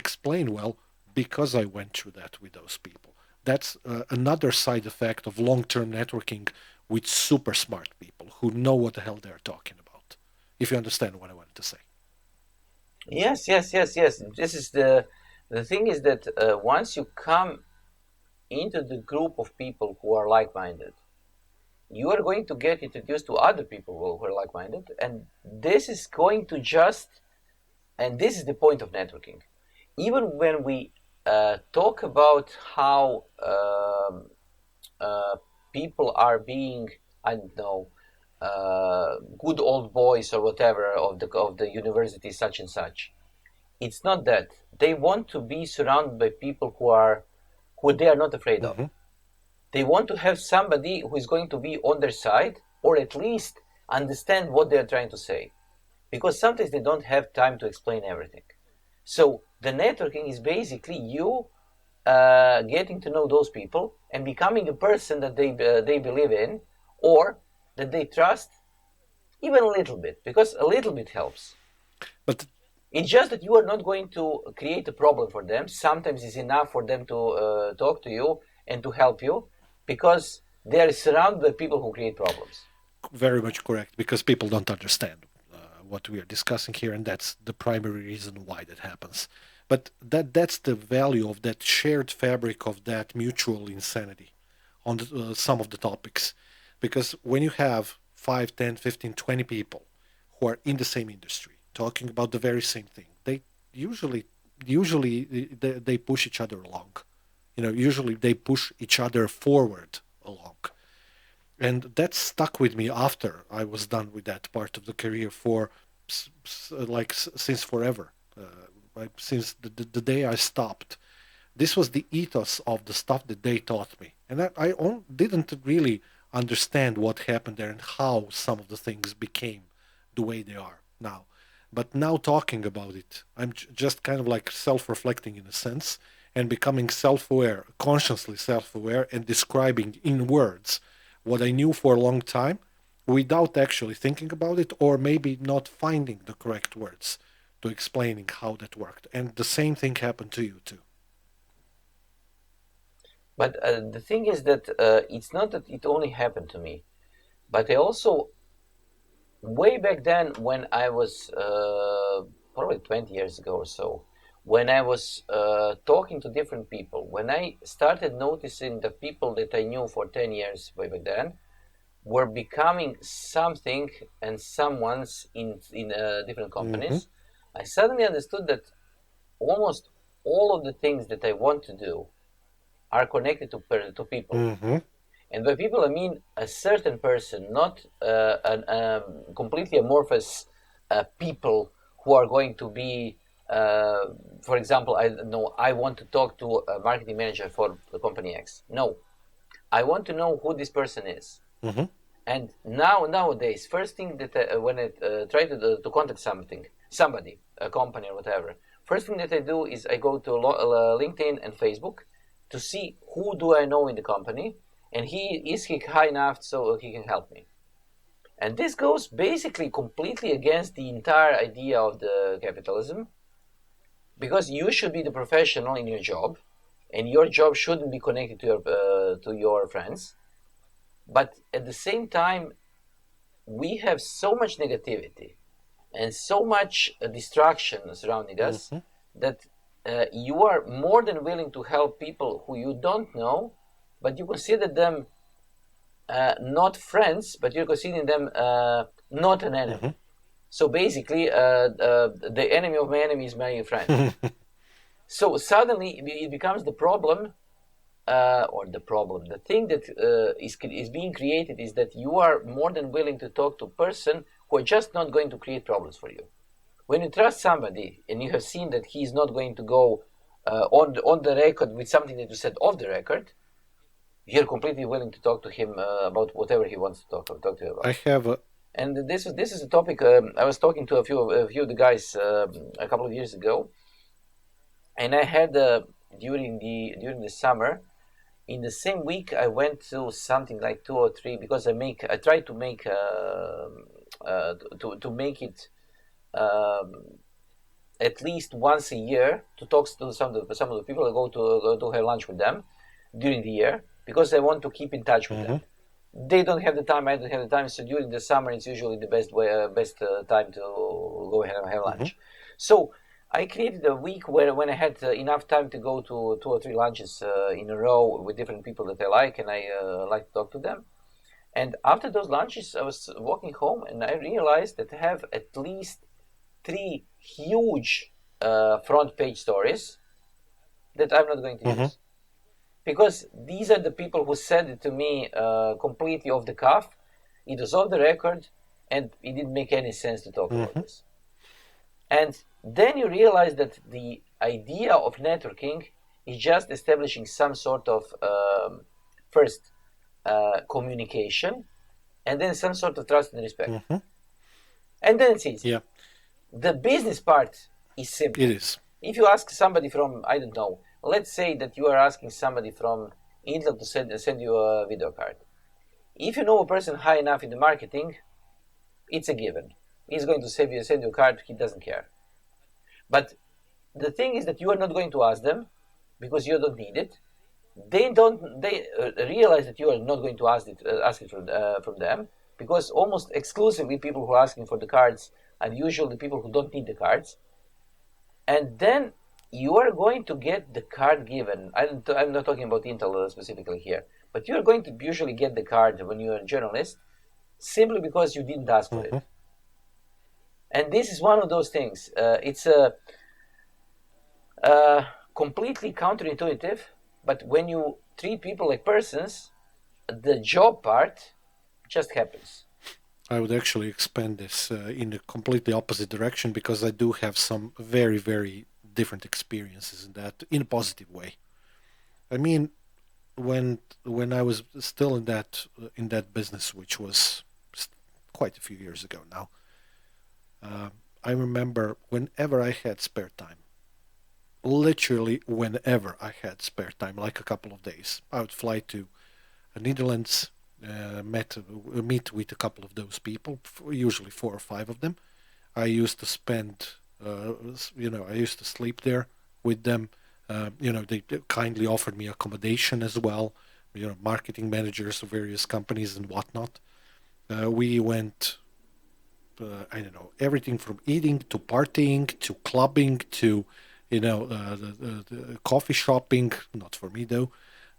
explain well because I went through that with those people. That's another side effect of long-term networking with super smart people who know what the hell they're talking about. If you understand what I wanted to say. Yes, yes, yes, yes. This is the thing is that once you come into the group of people who are like-minded, you are going to get introduced to other people who are like-minded, and this is going to and this is the point of networking. Even when we talk about how people are being, I don't know, good old boys or whatever of the university such and such, it's not that they want to be surrounded by people who they are not afraid of. Mm-hmm. They want to have somebody who is going to be on their side, or at least understand what they are trying to say, because sometimes they don't have time to explain everything. So the networking is basically you getting to know those people and becoming a person that they believe in, or that they trust, even a little bit, because a little bit helps. But It's just that you are not going to create a problem for them. Sometimes it's enough for them to talk to you and to help you, because they are surrounded by people who create problems. very much correct, because people don't understand what we are discussing here, and that's the primary reason why that happens. But that's the value of that shared fabric of that mutual insanity on some of the topics. Because when you have 5, 10, 15, 20 people who are in the same industry talking about the very same thing, they usually they push each other along. Usually they push each other forward along. And that stuck with me after I was done with that part of the career for since forever. Since the day I stopped, this was the ethos of the stuff that they taught me, and I didn't really understand what happened there and how some of the things became the way they are now. But now talking about it, I'm just kind of like self-reflecting in a sense and becoming self-aware, consciously self-aware, and describing in words what I knew for a long time without actually thinking about it, or maybe not finding the correct words to explaining how that worked. And the same thing happened to you too. But the thing is that it's not that it only happened to me, but I also, way back then, when I was probably 20 years ago or so, when I was talking to different people, when I started noticing the people that I knew for 10 years way back then were becoming something and someone's in different Mm-hmm. companies, I suddenly understood that almost all of the things that I want to do are connected to people. Mm-hmm. And by people, I mean a certain person, not an completely amorphous people who are going to be, for example, I know I want to talk to a marketing manager for the company X. No, I want to know who this person is. Mm-hmm. And nowadays, first thing that when I try to contact somebody, a company or whatever, first thing that I do is I go to LinkedIn and Facebook to see who do I know in the company, and he high enough so he can help me. And this goes basically completely against the entire idea of the capitalism, because you should be the professional in your job, and your job shouldn't be connected to your friends. But at the same time, we have so much negativity and so much distraction surrounding us Mm-hmm. that you are more than willing to help people who you don't know, but you consider them not friends, but you're considering them not an Mm-hmm. enemy. So basically, the enemy of my enemy is my friend. So suddenly it becomes the problem, or the problem. The thing that is being created is that you are more than willing to talk to a person who are just not going to create problems for you. When you trust somebody and you have seen that he's not going to go on the record with something that you said off the record, you're completely willing to talk to him about whatever he wants to talk to you I about. have a. And this is a topic I was talking to a few of the guys a couple of years ago, and I had during the summer. In the same week, I went to something like two or three because I try to make to make it um, at least once a year to talk to some of the people. I go to have lunch with them during the year because I want to keep in touch with them. Mm-hmm. They don't have the time. I don't have the time. So during the summer, it's usually the best time to go ahead and have Mm-hmm. lunch. So I created a week where when I had enough time to go to two or three lunches in a row with different people that I like, and I like to talk to them. And after those lunches, I was walking home, and I realized that I have at least three huge front page stories that I'm not going to Mm-hmm. use because these are the people who said it to me completely off the cuff. It was off the record, and it didn't make any sense to talk about Mm-hmm. this. And then you realize that the idea of networking is just establishing some sort of first communication, and then some sort of trust and respect, Mm-hmm. and then it's easy. Yeah, The business part is it simple. is. If you ask somebody from, I don't know, let's say that you are asking somebody from Intel to send you a video card. If you know a person high enough in the marketing, it's a given. He's going to send you a card, he doesn't care. But the thing is that you are not going to ask them because you don't need it. They realize that you are not going to ask it from them because almost exclusively people who are asking for the cards are usually people who don't need the cards, and then you are going to get the card given. I'm not talking about Intel specifically here, but you are going to usually get the card when you are a journalist simply because you didn't ask for Mm-hmm. it. And this is one of those things. It's completely counterintuitive, but when you treat people like persons, the job part just happens. I would actually expand this in a completely opposite direction because I do have some very, very different experiences in that, in a positive way. I mean, when I was still in that business, which was quite a few years ago now, uh, I remember whenever I had spare time, literally whenever I had spare time, like a couple of days, I would fly to the Netherlands, meet with a couple of those people, usually four or five of them. I used to spend, I used to sleep there with them. They kindly offered me accommodation as well. Marketing managers of various companies and whatnot. We went, I don't know, everything from eating to partying to clubbing to, the coffee shopping. Not for me though.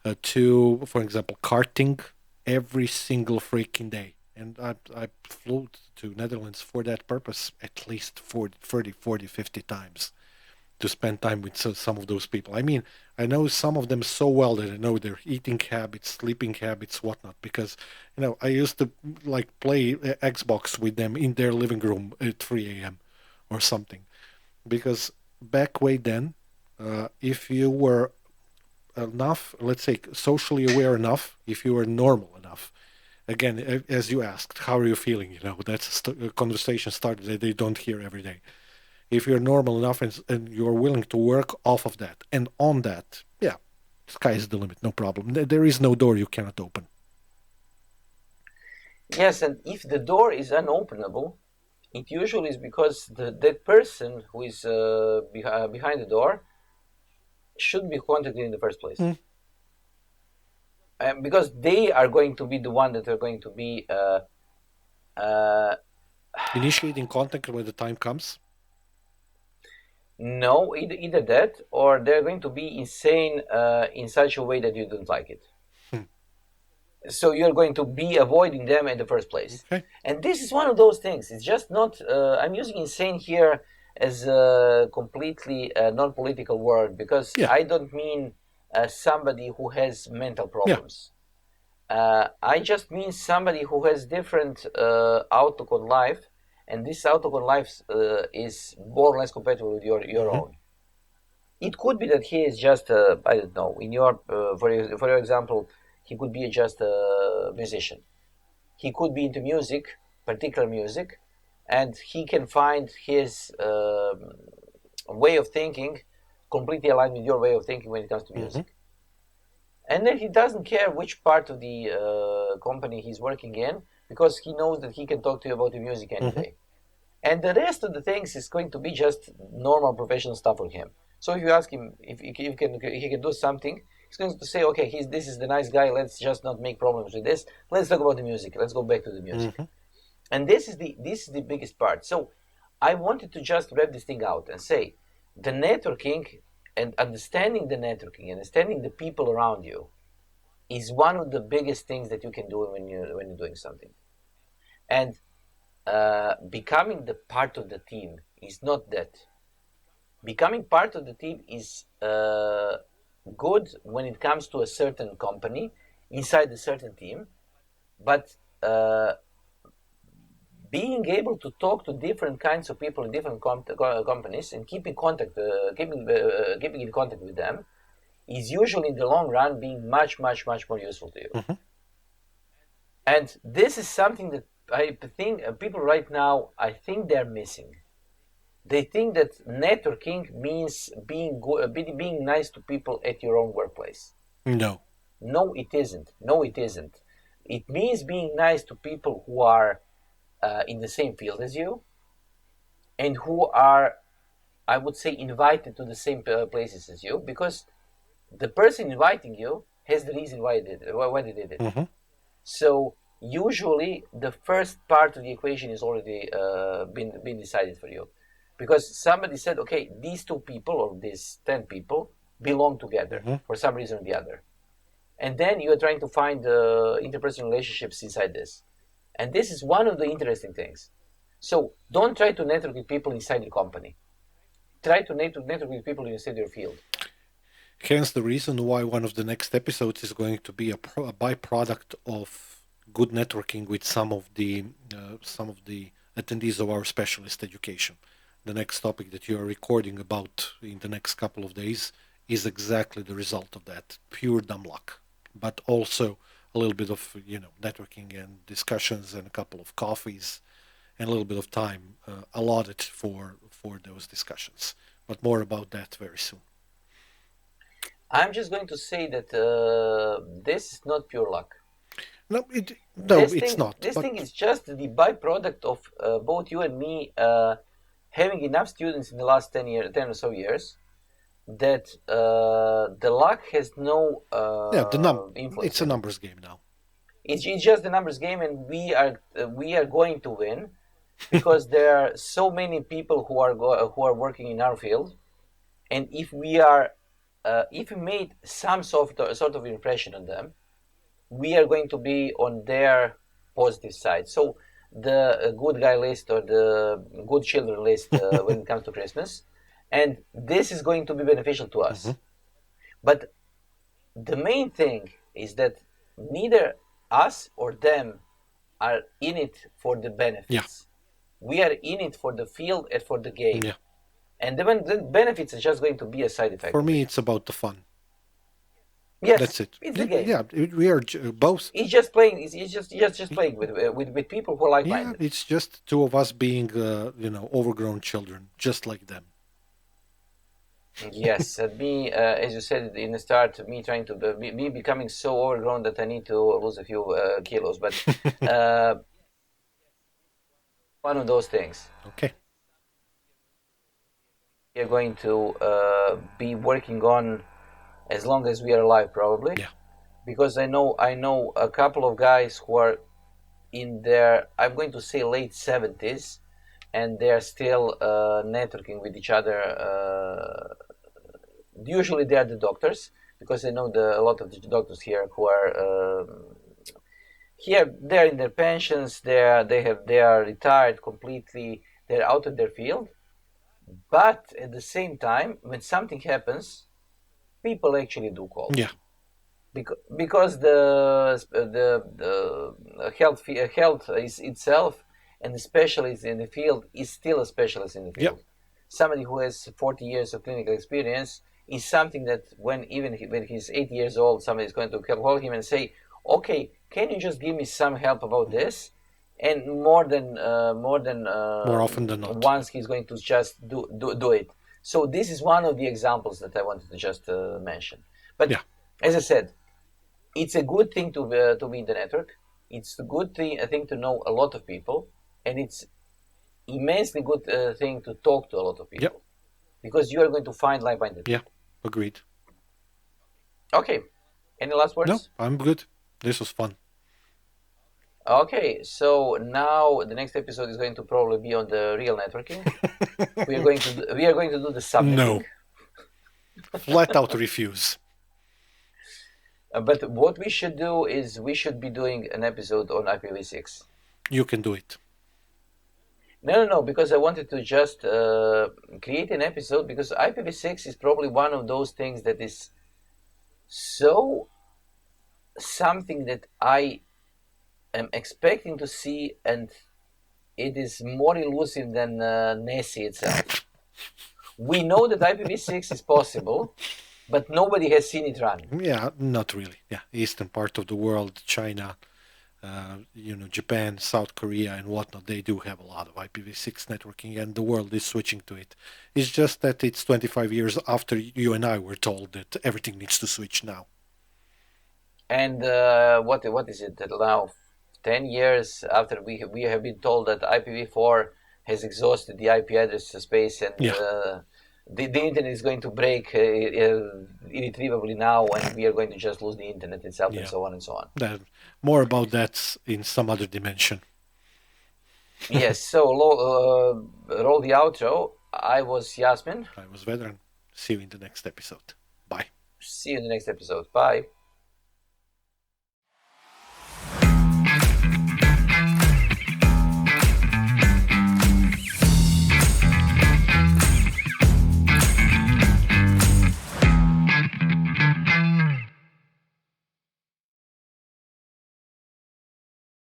To, for example, karting every single freaking day. And I flew to Netherlands for that purpose at least 40, 30, 40, 50 times to spend time with some of those people. I mean, I know some of them so well that I know their eating habits, sleeping habits, whatnot, because, I used to like play Xbox with them in their living room at 3 a.m. or something. Because back way then, if you were enough, let's say socially aware enough, if you were normal enough. Again, as you asked, how are you feeling? That's a conversation started that they don't hear every day. If you're normal enough and you're willing to work off of that and on that, yeah, sky is the limit, no problem. There is no door you cannot open. Yes, and if the door is unopenable, it usually is because that person who is behind the door should be contacted in the first place. Mm. because they are going to be the one that are going to be Initiating contact when the time comes. no, either that or they're going to be insane in such a way that you don't like it. So you're going to be avoiding them in the first place. Okay. And this is one of those things. It's just not. I'm using insane here as a completely non-political word because Yeah. I don't mean somebody who has mental Yeah. problems. I just mean somebody who has different outlook on life, and this outlook on life is more or less compatible with your own. It could be that he is just I don't know. In your for your example, he could be just a musician. He could be into music, particular music, and he can find his way of thinking completely aligned with your way of thinking when it comes to music. And then he doesn't care which part of the company he's working in because he knows that he can talk to you about the music any day. And the rest of the things is going to be just normal professional stuff for him. So if you ask him if he can do something, he's going to say, okay, this is the nice guy. Let's just not make problems with this. Let's talk about the music. Let's go back to the music. And this is the biggest part. So I wanted to just wrap this thing out and say the networking and understanding the networking and understanding the people around you is one of the biggest things that you can do when you're doing something. And becoming the part of the team is not that. Becoming part of the team is good when it comes to a certain company inside a certain team, but being able to talk to different kinds of people in different companies and keeping in contact with them is usually in the long run being much more useful to you. And this is something that I think people right now, I think they're missing. They think that networking means being nice to people at your own workplace. No. No, it isn't. No, it isn't. It means being nice to people who are in the same field as you and who are, I would say, invited to the same places as you, because the person inviting you has the reason why they did it. So usually the first part of the equation is already been decided for you, because somebody said, okay, these two people or these 10 people belong together for some reason or the other, and then you are trying to find interpersonal relationships inside this, and this is one of the interesting things. So don't try to network with people inside your company. Try to network with people inside your field. Hence the reason why one of the next episodes is going to be a byproduct of good networking with some of the attendees of our specialist education. The next topic that you are recording about in the next couple of days is exactly the result of that. Pure dumb luck, but also a little bit of networking and discussions and a couple of coffees and a little bit of time allotted for those discussions. But more about that very soon. I'm just going to say that this is not pure luck. No, it's not. This thing is just the byproduct of both you and me having enough students in the last 10 or so years that the luck has no influence. It's a numbers game now. It's just the numbers game, and we are going to win because there are so many people who are working in our field, and if we made some sort of impression on them, we are going to be on their positive side. So the good guy list or the good children list when it comes to Christmas, and this is going to be beneficial to us. But the main thing is that neither us or them are in it for the benefits. Yeah. We are in it for the field and for the game. Yeah. And the benefits are just going to be a side effect. For me, it's about the fun. Yes, that's it. It's the game. Yeah, we are both. It's just playing. It's just playing with people who are like-minded. Yeah, it's just two of us being overgrown children, just like them. Yes, me, as you said in the start, me trying to me becoming so overgrown that I need to lose a few kilos, but one of those things. Okay. We are going to be working on as long as we are alive, probably. Yeah. because I know a couple of guys who are in their, I'm going to say, late 70s, and they are still networking with each other. Usually they are the doctors, because I know a lot of the doctors here who are here. They're in their pensions. They are retired completely. They're out of their field. But at the same time, when something happens, people actually do call. Yeah. Because the health is itself, and the specialist in the field is still a specialist in the Yeah. field. Somebody who has 40 years of clinical experience is something that when he's 80 years old, somebody is going to call him and say, okay, can you just give me some help about this? And more than More often than not. once, he's going to just do it. So this is one of the examples that I wanted to just mention. But Yeah. as I said, it's a good thing to be in the network. It's a good thing, I think, to know a lot of people, and it's immensely good thing to talk to a lot of Yeah. people, because you are going to find like-minded Yeah. people. Agreed. Okay, any last No, words? I'm good. This was fun. Okay, so now the next episode is going to probably be on the real networking. We are going to do the subnetting. No. Flat out refuse. But what we should do is we should be doing an episode on IPv6. You can do it. No, because I wanted to just create an episode, because IPv6 is probably one of those things that is so something that I am expecting to see, and it is more elusive than NESI itself. We know that IPv6 is possible, but nobody has seen it run. Yeah, not really. Yeah, eastern part of the world, China, Japan, South Korea, and whatnot, they do have a lot of IPv6 networking, and the world is switching to it. It's just that it's 25 years after you and I were told that everything needs to switch now. And what is it that now? 10 years after we have been told that IPv4 has exhausted the IP address space, and Yeah. the internet is going to break irretrievably now, and we are going to just lose the internet itself, and Yeah. so on and so on. More about that in some other dimension. Yes, so roll the outro. I was Yasmin. I was Veteran. See you in the next episode. Bye. See you in the next episode. Bye.